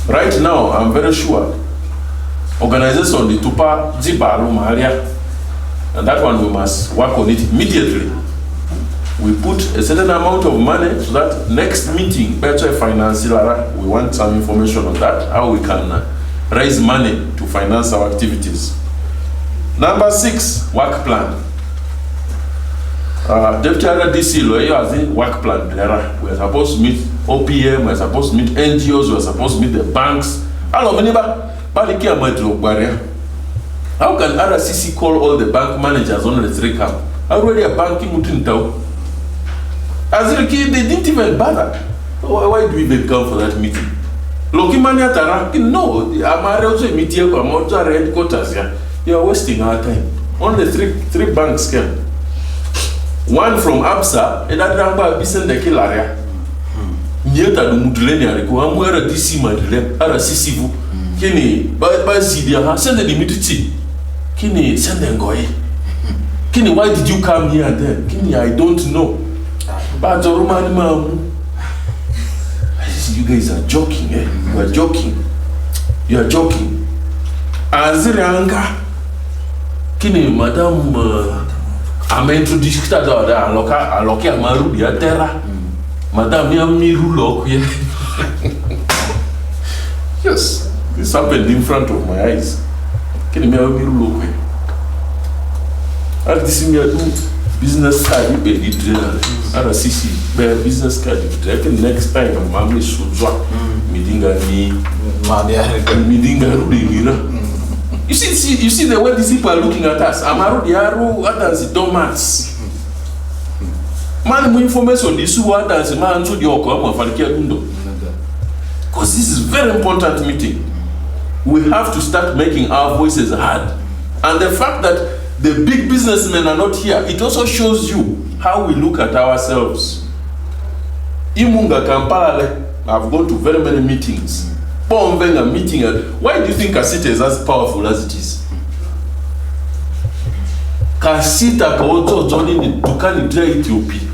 S1: Right now, I'm very sure organization the Tupa Zibaru Maharia, and that one we must work on it immediately. We put a certain amount of money so that next meeting, better finance, we want some information on that, how we can raise money to finance our activities. Number 6, work plan. Deputy RDC lawyer has a work plan. We're supposed to meet OPM, we're supposed to meet NGOs, we're supposed to meet the banks. How can RCC call all the bank managers on the 3 camp? Already a banking mutintao. As they didn't even bother. Why do we even come for that meeting? Lokimania Taraki, no, I'm also meeting headquarters. You are wasting our time. Only three banks came. One from Absa, and that number is in the Kilaria. Nyeta do Mudlenia, Kuamwera DC Madle, Arasisivu, Kini, Bazidia, send the immediate. Kini, send them go. Kini, why did you come here then? Kini, I don't know. But you guys are joking, eh? You are joking. You are joking. Aziranga. Kini, Madam, I'm introduced to the Alokia Marudia Terra. Madam Yamiru Lok. Yes, this happened in front of my eyes. Kini, Yamiru Lok. At this business card, you pay it. RCC, business card. Next time, I'm You see the way these people are looking at us. Amaru diaru, others doormats. Man, more information this others man to the okwa because this is very important meeting. We have to start making our voices heard. And the fact that the big businessmen are not here, it also shows you how we look at ourselves. Imunga Kampala, I've gone to very many meetings. Bombenga meeting. Why do you think Kasita is as powerful as it is? Kasita Kawoto joining the Tukani Ethiopia.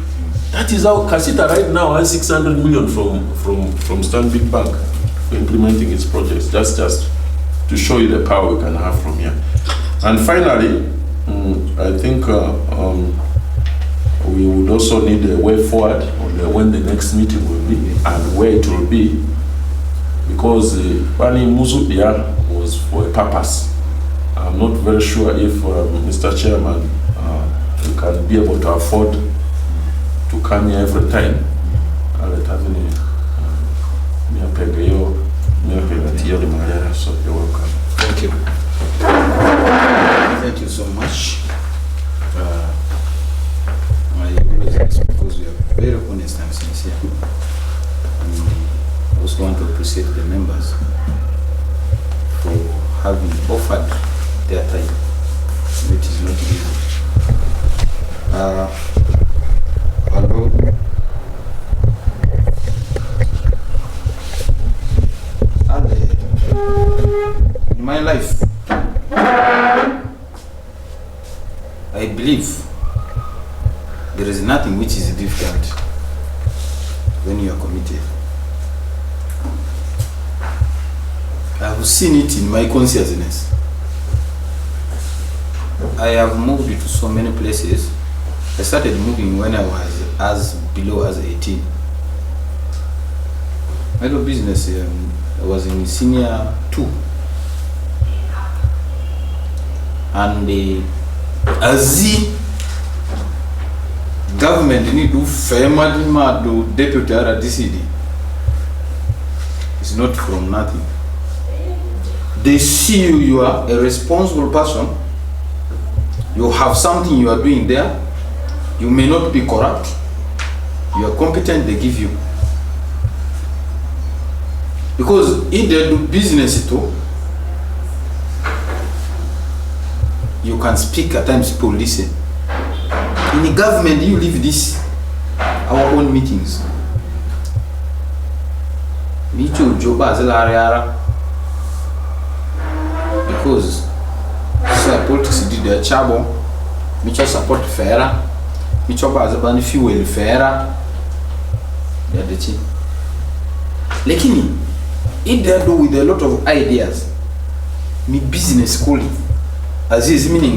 S1: That is how Kasita right now has 600 million from Stanbic Bank for implementing its projects. Just to show you the power we can have from here. And finally, I think we would also need a way forward on when the next meeting will be and where it will be, because Pani Muzubia was for a purpose. I'm not very sure if Mr. Chairman you can be able to afford to come here every time. So you're welcome.
S2: Thank you. Thank you so much. I always ask because you are very honest and sincere. And I also want to appreciate the members for having offered their time, which is not easy. Although I believe there is nothing which is difficult when you are committed. I have seen it in my consciousness. I have moved to so many places. I started moving when I was as below as 18. I do business. I was in senior 2, and as the government need to family do deputy at DCD. It's not from nothing. They see you are a responsible person. You have something you are doing there. You may not be corrupt. You are competent, they give you. Because if they do business too, you can speak, at times people listen. In the government, you leave this, our own meetings. Me too, Joba Zelariara. Because politics did their chabo, me support Fera, me as a band fuel Fera. They are the cheap. Lakini, if they do with a lot of ideas, me business school, as is meaning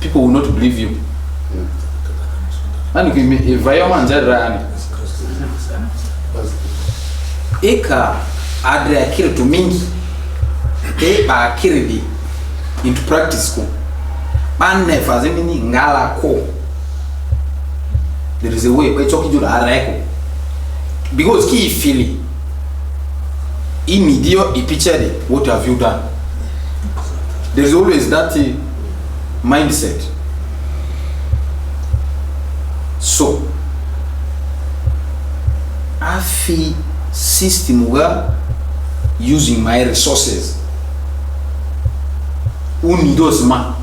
S2: people will not believe you. And if you environment Eka adre akiri to mingi, ba akiri into practice ko. Man never meaning ngala ko. There is a way where talking to the areko. Because key feeling immediate picture what have you done? There is always that mindset. So I feel system where using my resources unidos man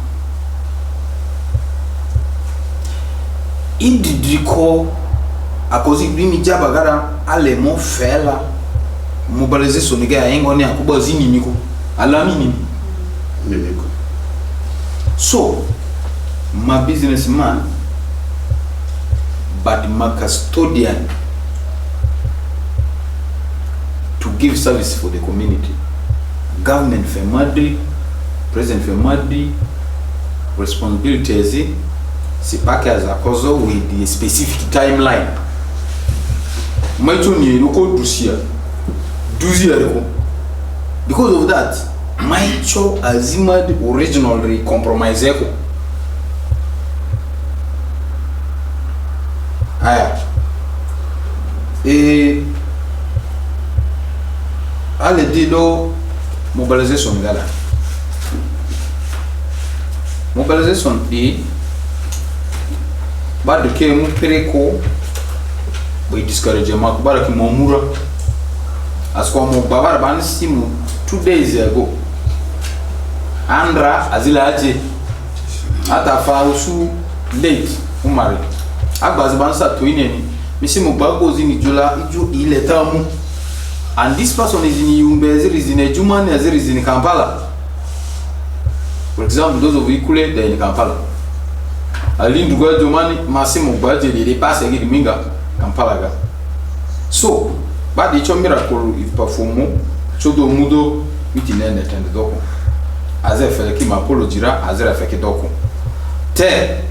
S2: in the recall akozi bimi jabagara ale mo fela mobilisation ga yengo ne akuba zini miko alami nini. So my businessman but my custodian to give service for the community. Government for Madrid, President for Madrid, responsibilities sipake as a cause with the specific timeline. My junior local Dusia, because of that, my cho azimad originally compromise eko. Aya. Ale dido mobilisation gala. Mobilisation but the ke mu pereko by discourage mak baraki momura as kwa mo babara ban simu 2 days ago andra azila aje ata fausu late umari agbazi ban sa to ineni misimu bago zini jula iju ile tamu. And this person is in Yumbezi, is in Ejuman, as is in Kampala. For example, those of Ikule, they're in Kampala. Alin Duga Jumani, Massimo Baji, they pass again Minga, Kampala. So, but it's a miracle if perform, Chodo Mudo, meeting and attend the doco. As if I came apology, as if I doco. Tell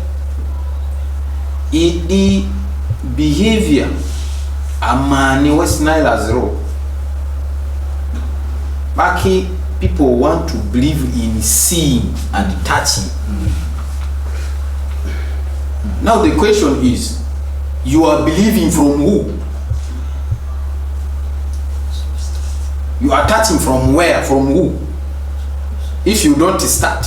S2: it the behavior a man WestNile as row. Baki people want to believe in seeing and touching. Now the question is, you are believing from who? You are touching from where? From who? If you don't start,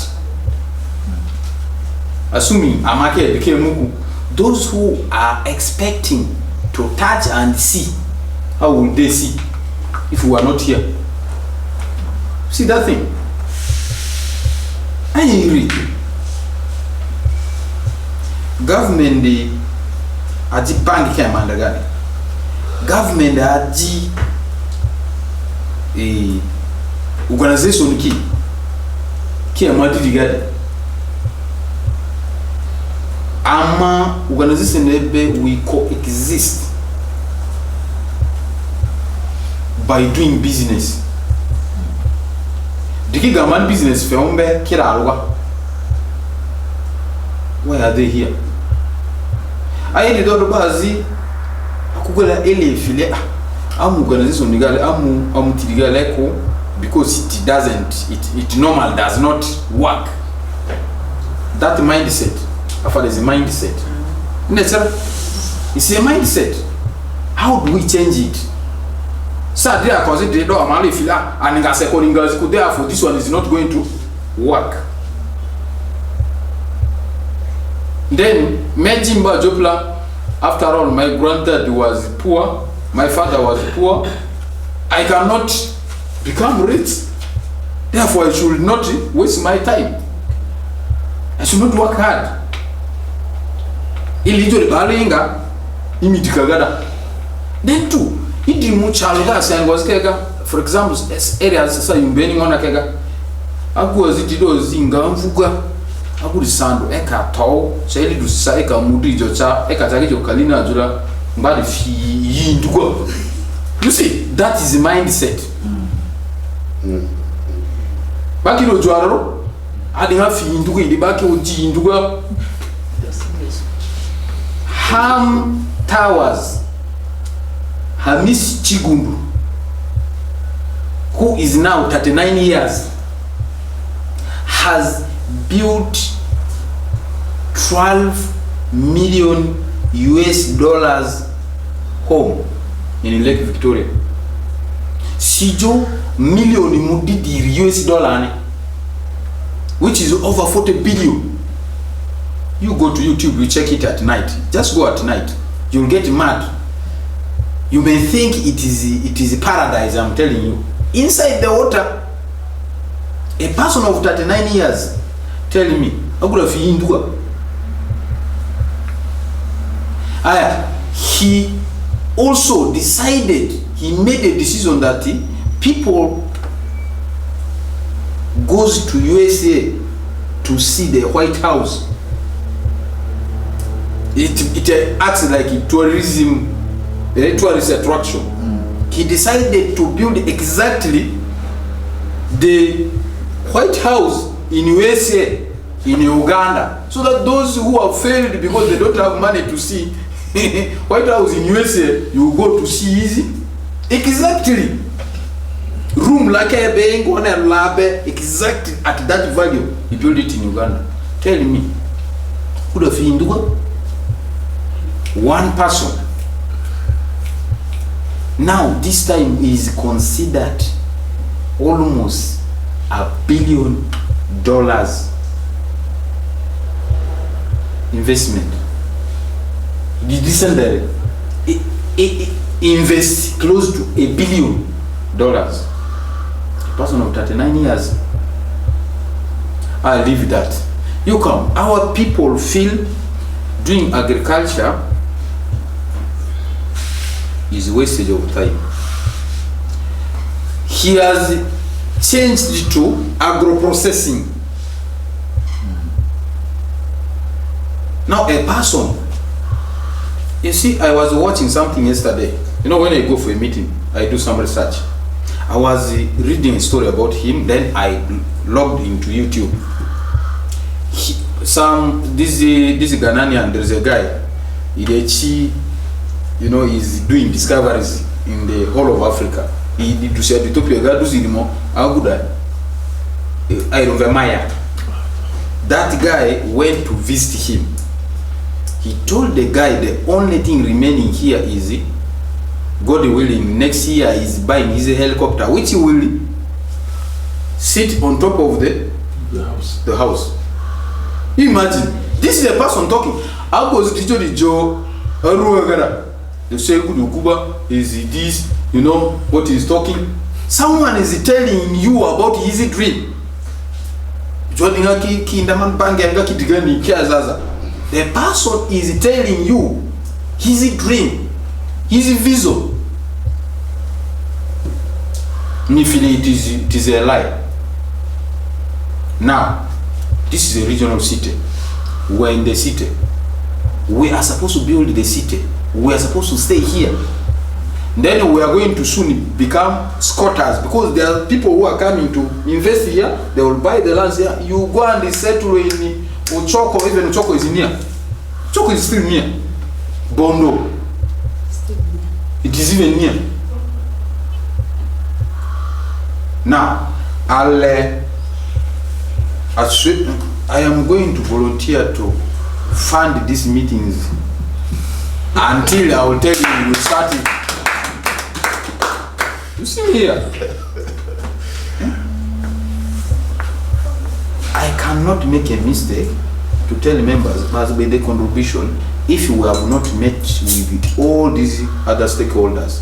S2: assuming Amake became those who are expecting to touch and see, how will they see if we are not here? See that thing? I agree. Government the aji bank kia mandagani. Government aji organization ki amadi digade. ama organization ebe we coexist by doing business. Diki gaman business fe ombe kira alwa. Why are they here? Ayi di dodo bazi akugala ele file amu organization nigale amu tidigale ko because it normal does not work. That mindset, after there's a mindset. It's a mindset. How do we change it? So they are considered do amali fila and nga second girls could therefore this one is not going to work. Then Mejimba Jopla, after all, my granddad was poor, my father was poor. I cannot become rich. Therefore, I should not waste my time. I should not work hard. Ilito balinga imitikagada. Then too, idi muchaluga sangwas kega. For example, areas sasa yumbeni ngona kega. Agu azitido zinga mvuga. Agu risando eka tau. Saili dusa eka mudi jocha eka take jokalina ajura mbali fi yindugo. You see, that is the mindset. Baki no juaro. Adi hafi indugu idibaki uji indugu Ham Towers Hamis Chigundu, who is now 39 years, has built $12 million home in Lake Victoria. Sijo million mudidi $, which is over 40 billion. You go to YouTube, you check it at night. Just go at night. You'll get mad. You may think it is a paradise, I'm telling you. Inside the water, a person of 39 years telling me, he also decided, he made a decision that people goes to USA to see the White House. It acts like a tourist attraction. He decided to build exactly the White House in USA, in Uganda, so that those who have failed because they don't have money to see White House in USA, you go to see easy. Exactly. Room like a bank on a lab, exactly at that value. He built it in Uganda. Tell me, who the fiend do? One person. Now this time is considered almost $1 billion investment. The descendant invest close to $1 billion. A person of 39 years. I leave that. You come. Our people feel doing agriculture is wastage of time. He has changed it to agro-processing. Now a person, you see, I was watching something yesterday. You know, when I go for a meeting, I do some research. I was reading a story about him, then I logged into YouTube. This Ghanaian, there's a guy, you know, he's doing discoveries in the whole of Africa. He did to say Ethiopia, that guy went to visit him. He told the guy the only thing remaining here is, God willing, next year he's buying his helicopter, which he will sit on top of the house. Imagine, this is a person talking. I was teaching the Joe Arua. The say Kuba is this, you know what he's talking. Someone is telling you about his dream. The person is telling you his dream, his vision. It is a lie. Now, this is a regional city. We're in the city. We are supposed to build the city. We are supposed to stay here. Then we are going to soon become squatters, because there are people who are coming to invest here. They will buy the lands here. You go and settle in Ochoko. Even Ochoko is near. Ochoko is still near. Bondo. It is even near. Now, I am going to volunteer to fund these meetings until I will tell you we start it. You see here, I cannot make a mistake to tell members as by the contribution if we have not met with all these other stakeholders.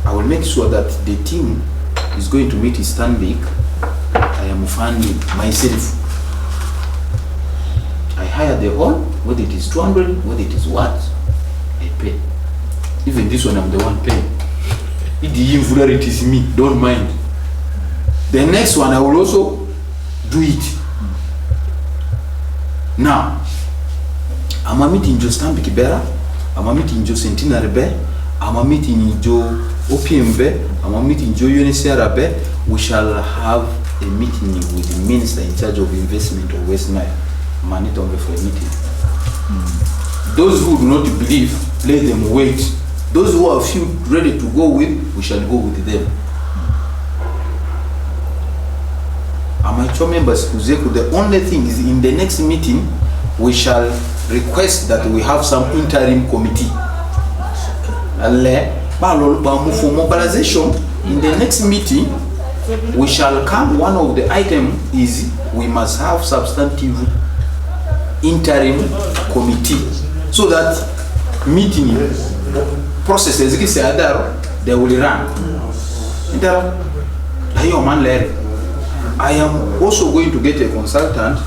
S2: I will make sure that the team is going to meet Stanbic. I am funding myself. I hire the hall, whether it is 200, whether it is what, I pay. Even this one I'm the one paying. It is me, don't mind. The next one I will also do it. Now, I'm a meeting Joe Stanbic Bera, I'm a meeting Joe Centenary Bear, I'm a meeting Joe OPM Bear, I'm a meeting Joe UNCR Bear. We shall have a meeting with the minister in charge of investment of WestNile Manitoba for a meeting. Those who do not believe, let them wait. Those who are few ready to go with, we shall go with them. Amateur members, the only thing is in the next meeting, we shall request that we have some interim committee. For mobilization, in the next meeting, we shall come, one of the items is we must have substantive interim committee, so that meeting processes they will run. I am also going to get a consultant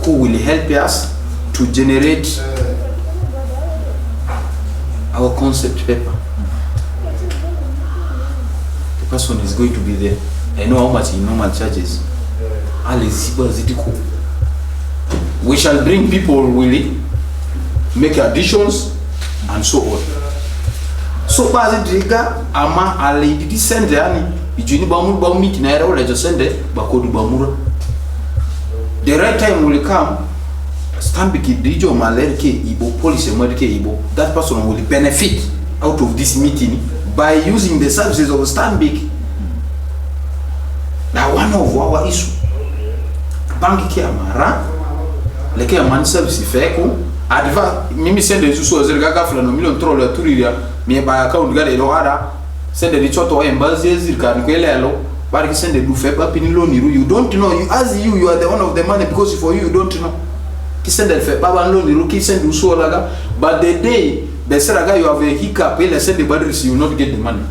S2: who will help us to generate our concept paper. The person is going to be there. I know how much he normal charges. We shall bring people willing, make additions, and so on. So, ama already send meet the right time will come. Stanbic Dijo Malerke Ibo policy Ibo. That person will benefit out of this meeting by using the services of Stanbic. Now, one of our issues, bank Kiamara, like a man service feko, adva, Mimi send the Zuso Zergaga for a million troller to me by account got a loada, send the Richoto embassies, you can go, but send the Dufeb up in loan. You don't know, you are the one of the money because for you don't know. He send the Febaba loan, you send Uso Laga, but the day the Seraga you have a hiccup, they send the batteries, you will not get the money.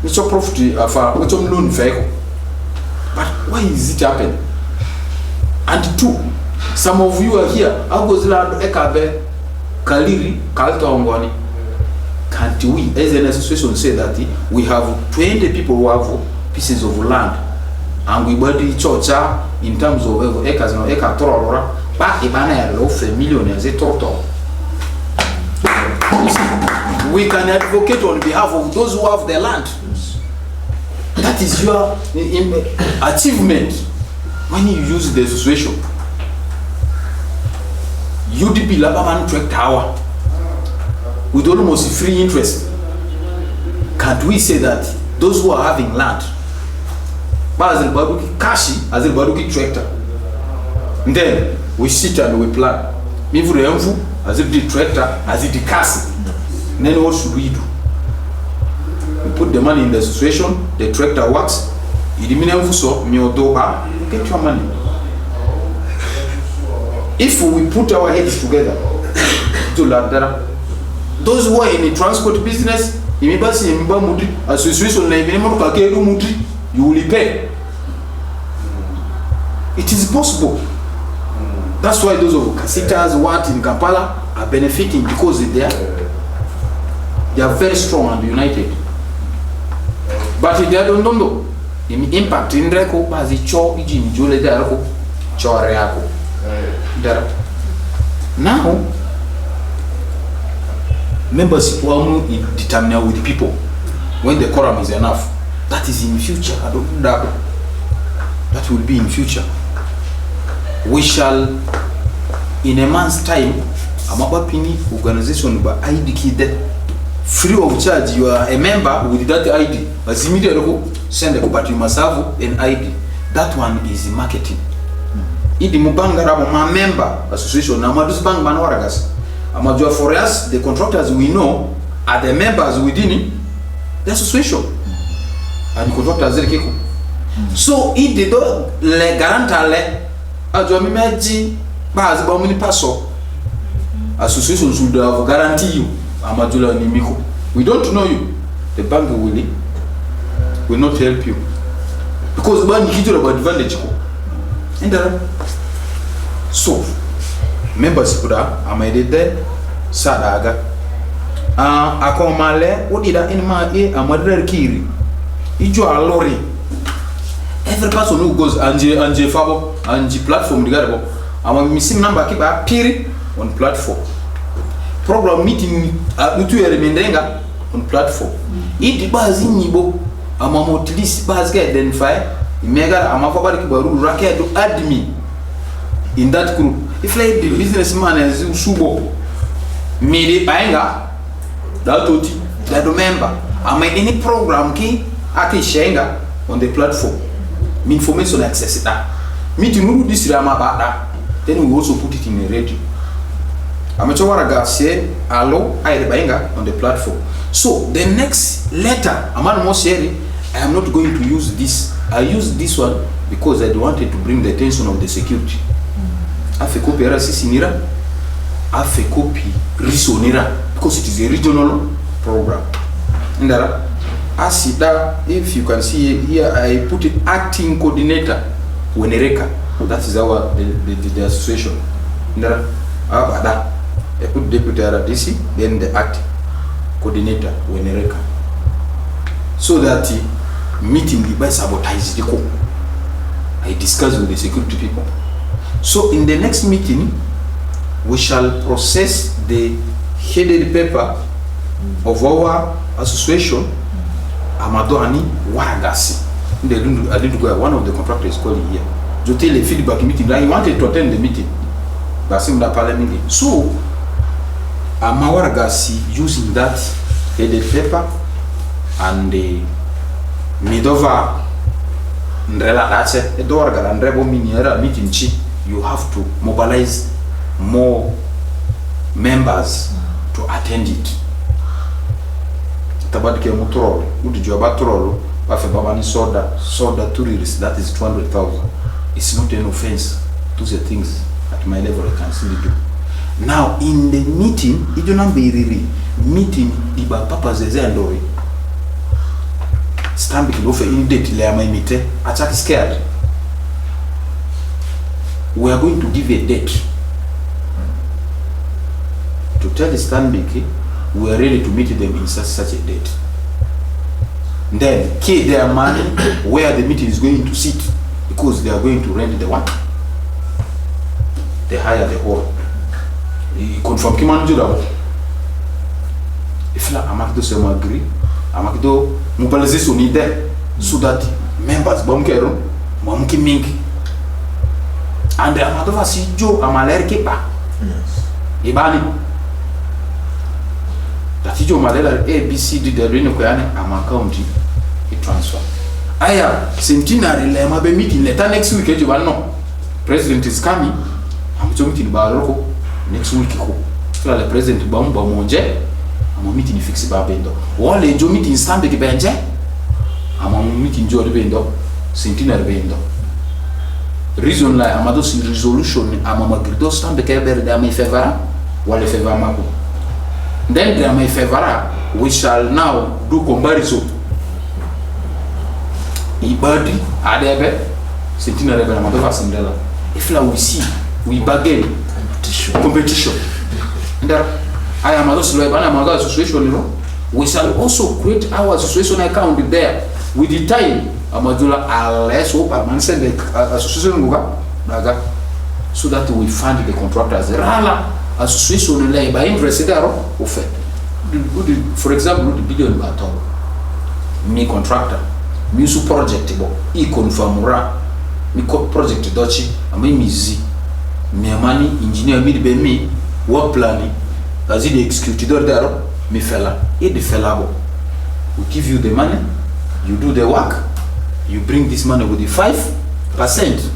S2: It's your profit of a loan fake. But why is it happen? And two, some of you are here. I was allowed Ekabe, Kaliri, Kalta Ongoni. Can't we, as an association, say that we have 20 people who have pieces of land, and we body church in terms of acres and acre torora, but Ibana of a million as a total. We can advocate on behalf of those who have the land. That is your achievement when you use the association. UDP Labaman Track Tower with almost free interest. Can't we say that those who are having land, as a Baruki Kashi, as a Baruki tractor, then we sit and we plan. As if the tractor, as if the castle. Then what should we do? We put the money in the association, the tractor works, get your money. If we put our heads together, those who are in the transport business, association, you will pay. It is possible. That's why those of Casitas, what in Kampala are benefiting, because they are very strong and united. But if they don't know, the impact in Reko, as a cho, in Jule Darko, Choreako. Now, membership will determine with people when the quorum is enough. That is in future. I don't know that will be in future. We shall in a month's time Amapapini organization by ID kid free of charge. You are a member with that ID. As immediately send a but you must have an ID. That one is marketing. Idi mubanga rabo ma member association na madus bank manwaragas. Amajua for us the contractors we know are the members within the association. And contractors zile kiko. So if they don't le garanta le ajua mimeji bazi ba muni paso association should have guarantee you amajula ni miko. We don't know you. The bank will not help you. Because bank hito about advantage ko. Endara. So members kuda amaidede sadaga akomale odida inma amadrer kiri ijo alori. Every person who goes anje fabo anje platform digarabo ama misim number kiba piri on platform program meeting mutu yeremendenga on platform idi bazi nyibo ama motlist bazi ga identify imega ama fabari kibaru rakedo admin in that group. If like the businessman is subo made bainga that oti that member ama any program ki ake shenga on the platform information access that meeting no this rama bada then we also put it in a radio. Amachawaraga say allo I bainga on the platform. So the next letter aman mo share I am not going to use this. I use this one because I wanted to bring the attention of the security. I have a copy Sinira, I have a copy Risonira because it is a regional program. And Asida, if you can see here, I put it acting coordinator Wenereka. That is our the association. I put deputy RDC, then the act coordinator Wenereka. So that meeting by sabotage the co. I discuss with the security people. So in the next meeting, we shall process the headed paper of our association. Amadoani Waragasi. I didn't go. One of the contractors calling here. To tell a feedback meeting. He wanted to attend the meeting. But parliament. So Amawaragasi using that headed paper and the Midova Ndrela Ache Edorga and Rebo Miniera meeting chief. You have to mobilize more members to attend it. Tabadike mutrolo, udijua batrolo, bafe babani soda tourists, that is 200,000. It's not an offense to the things at my level I can still do. Now in the meeting, idunambiriri meeting iba papa zeze andori. Stanbic lofe in date le ama imite, attack scared. We are going to give a date to tell the Stanbic we are ready to meet them in such a date. Then key their money where the meeting is going to sit because they are going to rent the one. They hire the hall. Confirm Kimanjura. If la Amakido Sema agree, Amakido mobilization need there so that members Bomkero, Mamki Minki. And the Amadova Sijo Amaler Kepa. Yes. Ibani. That Ijo Malela A, B, C, D, the Reno Koyane, Ama County, he transfer. Aya, centenary Lema be meeting later next week, you will know. President is coming. I'm meeting Baroko next week. So the president Bamba Monje, I'm meeting Fixi Babendo. All the Joe meeting Stanbic Bank, I'm meeting Joe Bendo, centenary Bendo. Reason like Amados resolution, Amamagrido Stanbic Eber, they may favor, while a favor Mako. Then they may favor, we shall now do comparison. Ibadi, Adebe, Centenary Amadova Sindela. If we see, we bargain competition. And I am also another association, you know. We shall also create our association account there with the time. Amadula less open and send the association so that we fund the contractors. Rala association by interest offer. for example, the billion baton, me contractor, me su project bo, I confirmura, me project dochi, ame mizi, me money engineer me be me work planning, as the executor there, me fella, the fella bo. We give you the money, you do the work, you bring this money with the 5%.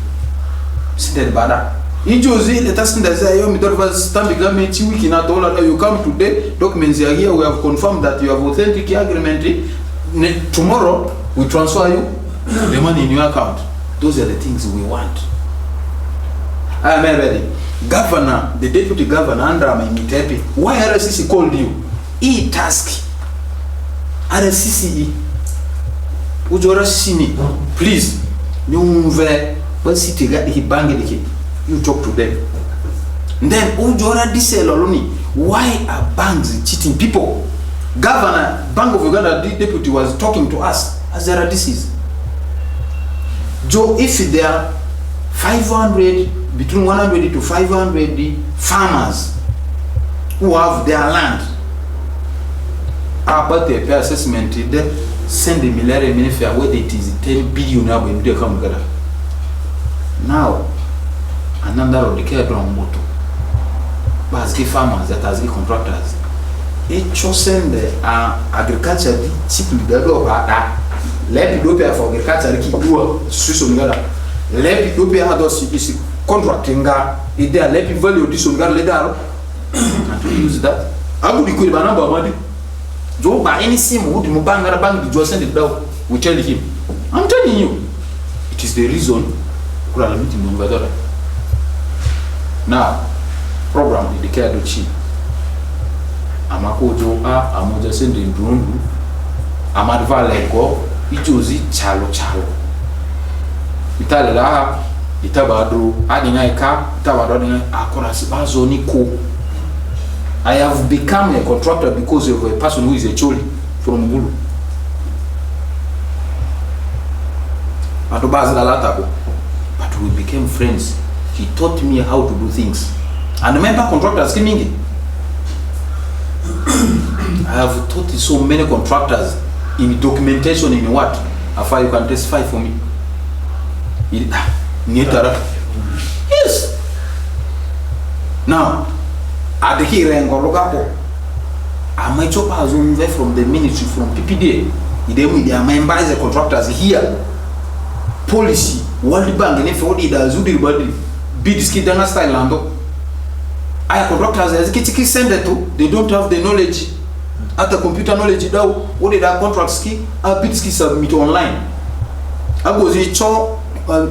S2: Since bada. Injozi let us say you Stanbic Bank week in $1. You come today, documents are here, we have confirmed that you have authentic agreement. Tomorrow we transfer you the money in your account. Those are the things we want. I am ready. Governor, the deputy governor under my Mitepi, why RCC called you? E-task. RCC Ujora Sini, please. You talk to them. Then Ujora Diseloloni, why are banks cheating people? Governor, Bank of Uganda deputy was talking to us as there are diseases. Joe, if there are 500, between 100 to 500 farmers who have their land, about the pay assessment, they send the military ministry where it is 10 billion now in the come. Now, another of the care ground motor. Basically, farmers that has contractors. It chosen the agriculture cheaply develop let people pay for agriculture keep do system gala let people pay others is contracting it there let people value this gala later and to use that I would equate by number money Joe by any sim would mu bank the just send it down we tell him I'm telling you it is the reason now program the care do cheap amakojo amoja sende ndundu amadva lego ijozi chalo italala itabado adingaika itabado adinga akona sibazo niko. I have become a contractor because of a person who is a choli from Bulu but we became friends. He taught me how to do things and remember contractors came in. I have taught so many contractors in documentation in what? After you can testify for me. Yes. Now, at the hearing, I might chop as from the ministry from PPD. They are members the contractors here. Policy, World Bank, and if all the Zudi body, bid skidana style lando. I contractors as Kitty send it to, they don't have the knowledge. At the computer knowledge now, what did our contract ski? Our bid ski submit online. I was a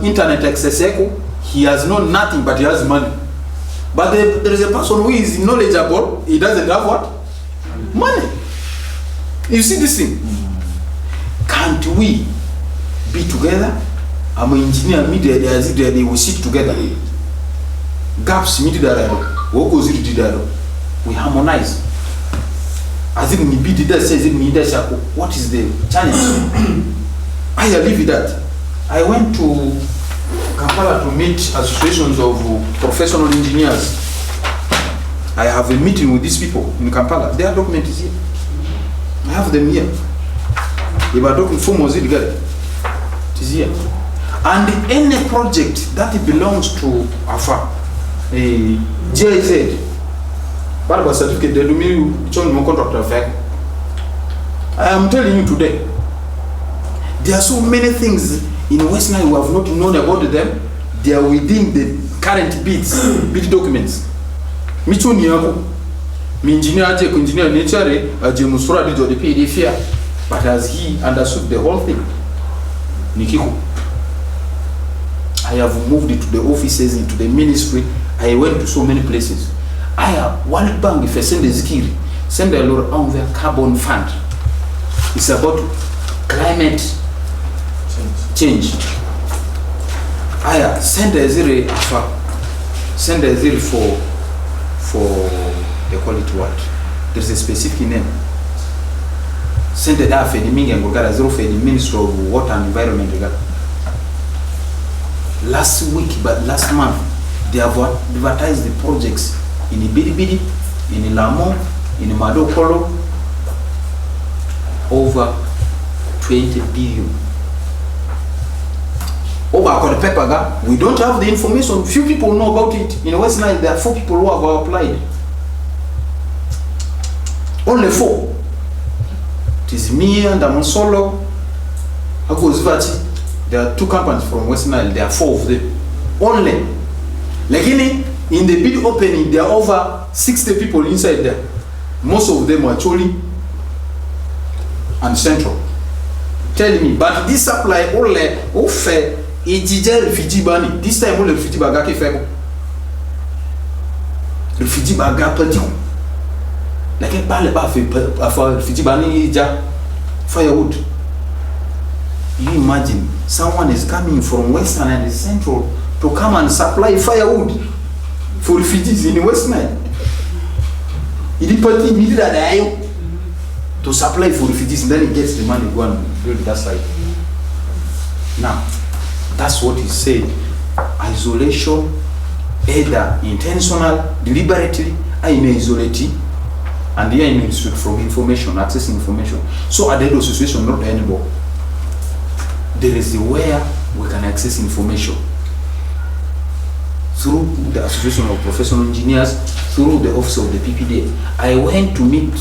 S2: internet access echo. He has known nothing, but he has money. But there is a person who is knowledgeable, he doesn't have what? Money. You see this thing? Can't we be together? I'm an engineer, media, they will sit together. Gaps, media, we harmonize. As if we be that says what is the challenge? I live with that. I went to Kampala to meet associations of professional engineers. I have a meeting with these people in Kampala. Their document is here. I have them here. If I document form was it together, it is here. And any project that belongs to AFA, a GIZ, what about certificate? They do me join my contractor effect. I am telling you today, there are so many things in WestNile who have not known about them. They are within the current bid documents. Michuni yako, mi engineer aje ku engineer nature aje musura dijo de pay fair, but as he understood the whole thing, Nikiko. I have moved it to the offices, into the ministry. I went to so many places. I have World Bank if I send a zikiri, send a lot on their carbon fund. It's about climate change. I send a zero for they call it what? There's a specific name. Send it out for the Ming and Gogara zero for the Ministry of Water and Environment. Last month, they have advertised the projects in Ibiribiri, in Ilamo, in Madokolo, over 20 billion. Over the paper, we don't have the information. Few people know about it. In WestNile, there are 4 people who have applied. Only 4. It is me and Amonsolo, Agozvati. There are 2 companies from WestNile. There are 4 of them. Only. Like in the bid opening, there are over 60 people inside there. Most of them are Choli and Central. Tell me, but this supply only offer a refugee bani. This time only refugee baga ke feko. Refugee baga pati. Like a bale ba for refugee bani ja firewood. You imagine someone is coming from Western and Central to come and supply firewood for refugees in WestNile. He party needed to supply for refugees, and then he gets the money go and build that side. Now, that's what he said. Isolation, either intentional, deliberately, I may isolate, and here I may restrict from information, accessing information. So at the end of the situation, not anymore. There is a where we can access information. Through the Association of Professional Engineers, through the office of the PPDA. I went to meet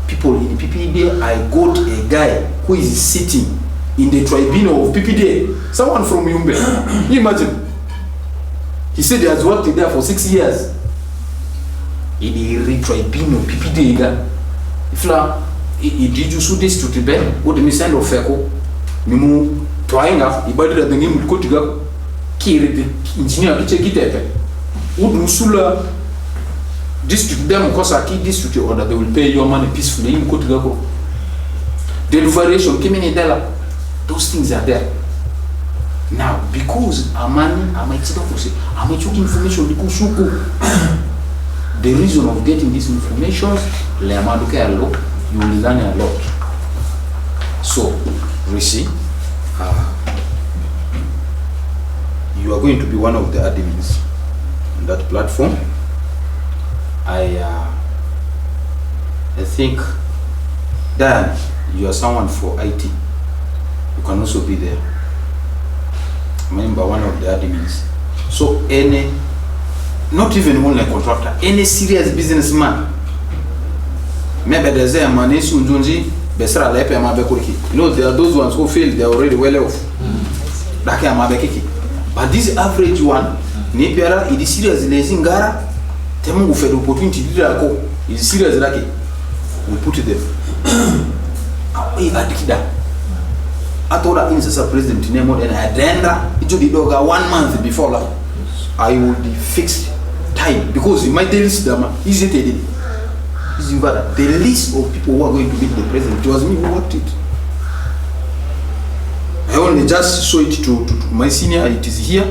S2: people in the PPDA. I got a guy who is sitting in the tribunal of PPDA. Someone from Yumbe. You imagine? He said he has worked there for 6 years. In the tribunal PPDA. If he did you so this to Tibet, what the send of Feko, Mimu, Toinga, he bought the name of Kotiga. Engineer to check it. Would Musula district them cause a key district or that they will pay your money peacefully in Kotigago. The variation came in Della. Those things are there. Now, because Amani, I might check information because the reason of getting this information, you will learn a lot. So, Rishi, you are going to be one of the admins on that platform. I think Dan, you are someone for IT. You can also be there. Remember, one of the admins. So any, not even only a contractor, any serious businessman. Maybe there's a man you know, there are those ones who feel they are already well off. But this average one, Nepiara, it is serious in Gara, Temu for the opportunity to is serious lucky. We put it there. I told her as a president in and I render it to the dog 1 month before I will be fixed time because in my daily system is it the list of people who are going to meet the president. It was me who worked it. I only just show it to my senior. It is here.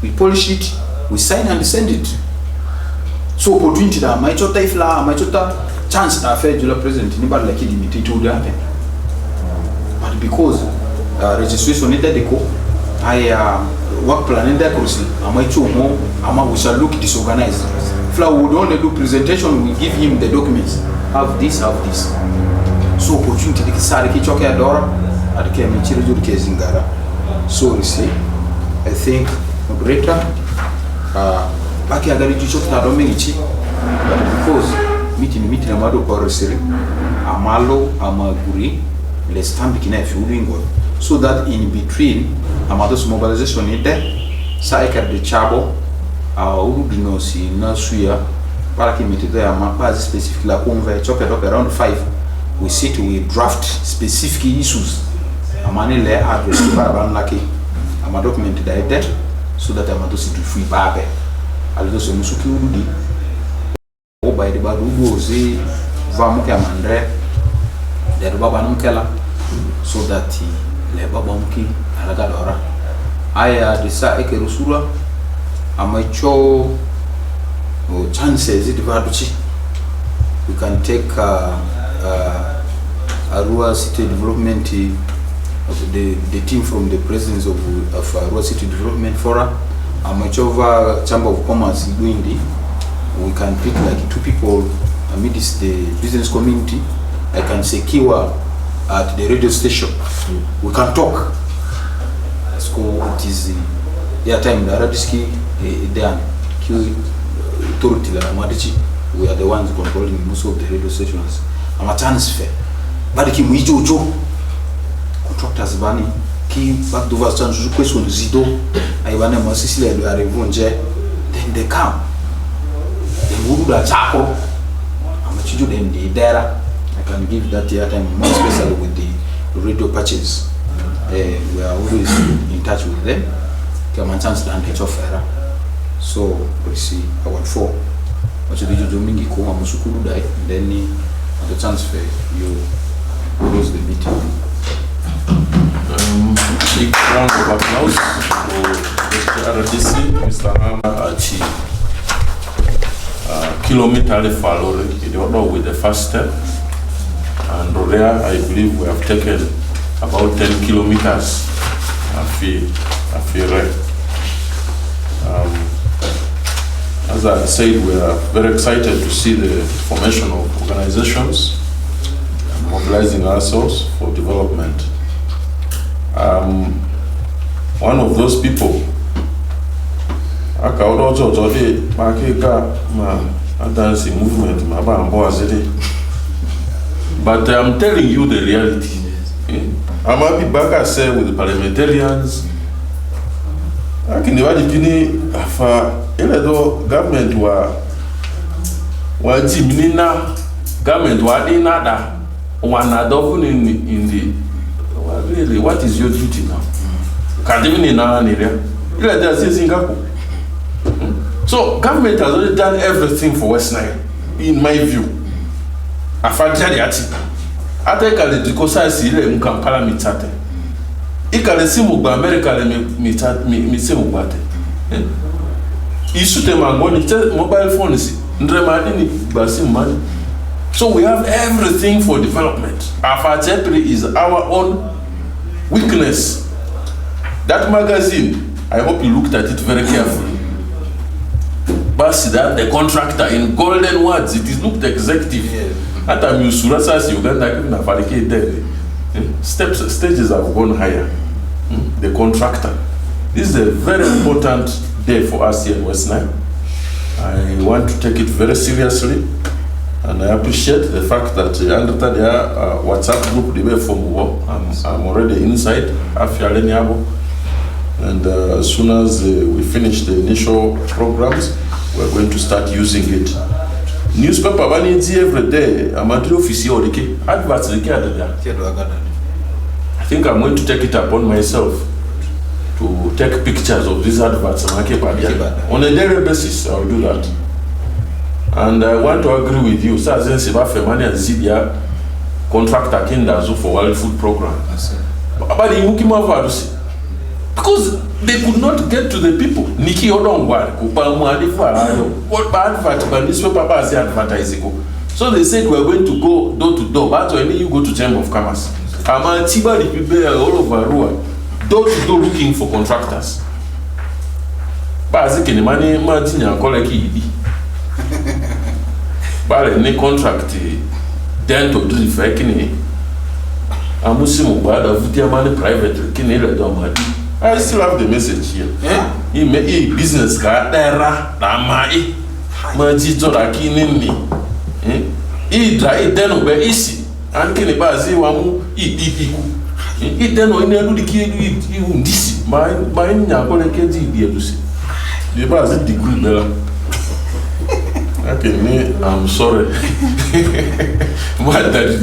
S2: We polish it. We sign and send it. So opportunity that my chota ifla, my chota chance that fair jula president never like it would happen. But because registration needed the go, I work plan in that course. I might show more. We shall look disorganized. Fla would only do presentation. We give him the documents. Have this, have this. So opportunity the kisari kichoke adora. So you see, I think moderator baki agari jicho na dominici because meeting amado kwa resiri amalo amaguri le Stanbic na fulingo so that in between amados mobilization ite saika de chabo urudino si na suya para ki meet there ama specific la convey chop it up around 5 we sit we draft specific issues amani le address para banlaki ama document dated so that amado sit free babe alizo so musuki ududi o by the badu gozi vamos que amandre de baba nunkela so that le baba mki alaga dora aya disa ekerusura amacho chances it vaduchi we can take Arua City Development the team from the presence of Arua City Development Forum, Amachova Chamber of Commerce doing the, we can pick like 2 people amidst the business community. I can secure at the radio station. We can talk. Let's go. It is the time the Radiski then authority la Madichi. We are the ones controlling most of the radio stations. I'm a transfer. But ki mwijojo contractors bani ki back to us chance to question zido aibane masisi le arevunje, then they come. They move the chako. I'm a chijo them the data. I can give that time more especially with the radio patches. We are always in touch with them. Come and chance land offer. So we see our four. But you do mingi ko amusukuru dai, then at the transfer you close the meeting.
S1: Big round of applause for Mr. RDC, Mr. Hama Achi. Kilometer follow with the first step. And there, I believe we have taken about 10 kilometers. I feel right. As I said, we are very excited to see the formation of organizations and mobilizing ourselves for development. One of those people, movement, but I'm telling you the reality. I'm happy back, I say, with the parliamentarians. I can imagine if government were government one adoption in the really, what is your duty now? So government has already done everything for WestNile, in my view. Ate diko sa sile mkampala mitate. Ikale simu gba America le mi simu gbate. Isute mangoni mobile phones ndrema ni gba simu mani. So we have everything for development. Our is our own weakness. That magazine, I hope you looked at it very carefully. But that the contractor in golden words, it is looked executive. At a Musurasas Uganda, stages have gone higher. The contractor. This is a very important day for us here in WestNile. I want to take it very seriously, and I appreciate the fact that under the WhatsApp group, I'm already inside. And as soon as we finish the initial programs, we're going to start using it. Newspaper every day. I'm at the office here. Adverts I think I'm going to take it upon myself to take pictures of these adverts on a daily basis. I'll do that. And I want to agree with you. Contractor for World Food Program. Because they could not get to the people. Niki Odongwa, what bad newspaper advertising. So they said we're going to go door to door. But when you go to Chamber of Commerce, Tiba the people all over Arua, door to door looking for contractors. But as the money, Martin and Koleki, but any contract, then to do the fake. Amusimu bad of the money private, Kinela Domadi. I still have the message here. He made a business card there. Namai Majizora Kinini. He dried then over easy. And Kinibazi Wamu eat. It then when you do the kid, you this. My Nakoleki, dear Lucy. The buzz is the good bella. I'm sorry. But that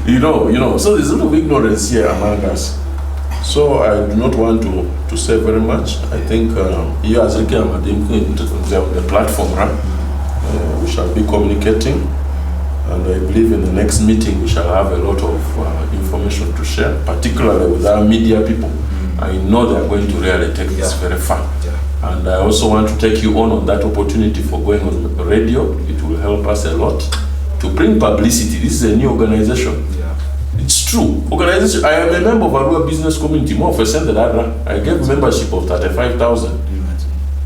S1: you know, so there's a lot of ignorance here among us. So I do not want to say very much. I think here as the platform, we shall be communicating, and I believe in the next meeting we shall have a lot of information to share, particularly with our media people. I know they are going to really take this very far. And I also want to take you on that opportunity for going on the radio. It will help us a lot to bring publicity. This is a new organization. It's true. Organization. I am a member of Arua Business Community. More of a center that I gave membership of 35,000.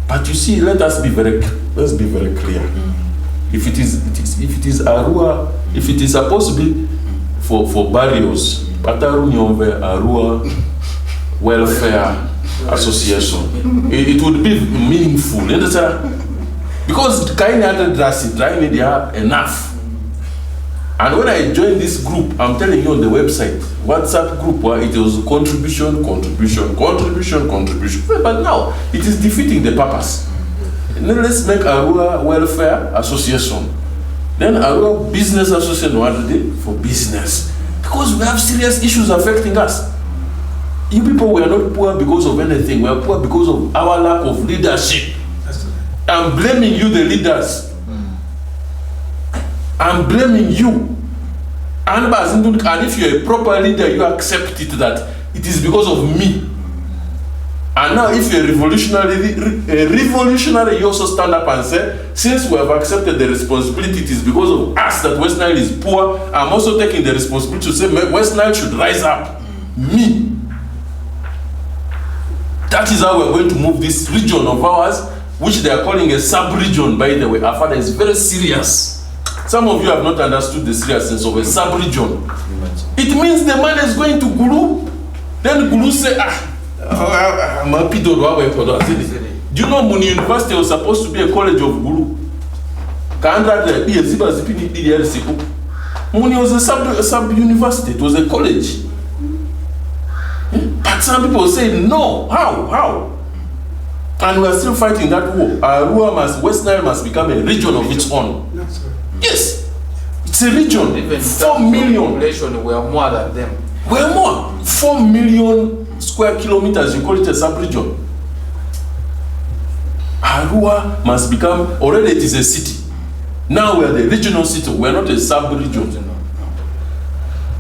S1: But you see, let's be very clear. If it is Arua, if it is supposed to be for barrios. Pataru Nyombe Arua Welfare Association. It would be meaningful. You understand? Because the kind of drastic, they are enough. And when I joined this group, I'm telling you on the website, WhatsApp group, where it was contribution. But now it is defeating the purpose. And then let's make Arua Welfare Association. Then Arua Business Association, what do they? For business. Because we have serious issues affecting us. You people were not poor because of anything. We are poor because of our lack of leadership. I'm blaming you, the leaders. I'm blaming you. And if you're a proper leader, you accept it that it is because of me. And now if you're a revolutionary, you also stand up and say, since we have accepted the responsibility, it is because of us that WestNile is poor. I'm also taking the responsibility to say WestNile should rise up. Me. That is how we're going to move this region of ours, which they are calling a sub-region, by the way. Our father is very serious. Some of you have not understood the seriousness of a sub-region. It means the man is going to Gulu. Then Gulu say, I'm a pido. Do you know Muni University was supposed to be a college of Gulu? Muni was a sub-university. It was a college. But some people say, no. How? And we are still fighting that war. WestNile must become a region of its own. Yes, it's a region.
S2: Even
S1: 4 million.
S2: Population, we are more than them.
S1: We are more. 4 million square kilometers. You call it a sub-region. Arua must become. Already, it is a city. Now we are the regional city. We are not a sub-region.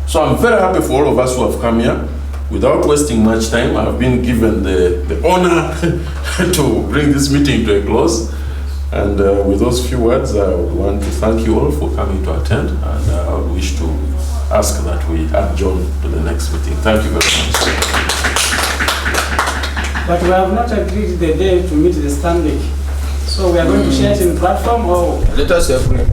S1: So I'm very happy for all of us who have come here. Without wasting much time, I have been given the honor to bring this meeting to a close. And with those few words, I would want to thank you all for coming to attend, and I wish to ask that we adjourn to the next meeting. Thank you very much.
S7: But we have not agreed the day to meet the Stanbic. So we are going to share it in platform or...
S2: Let us agree.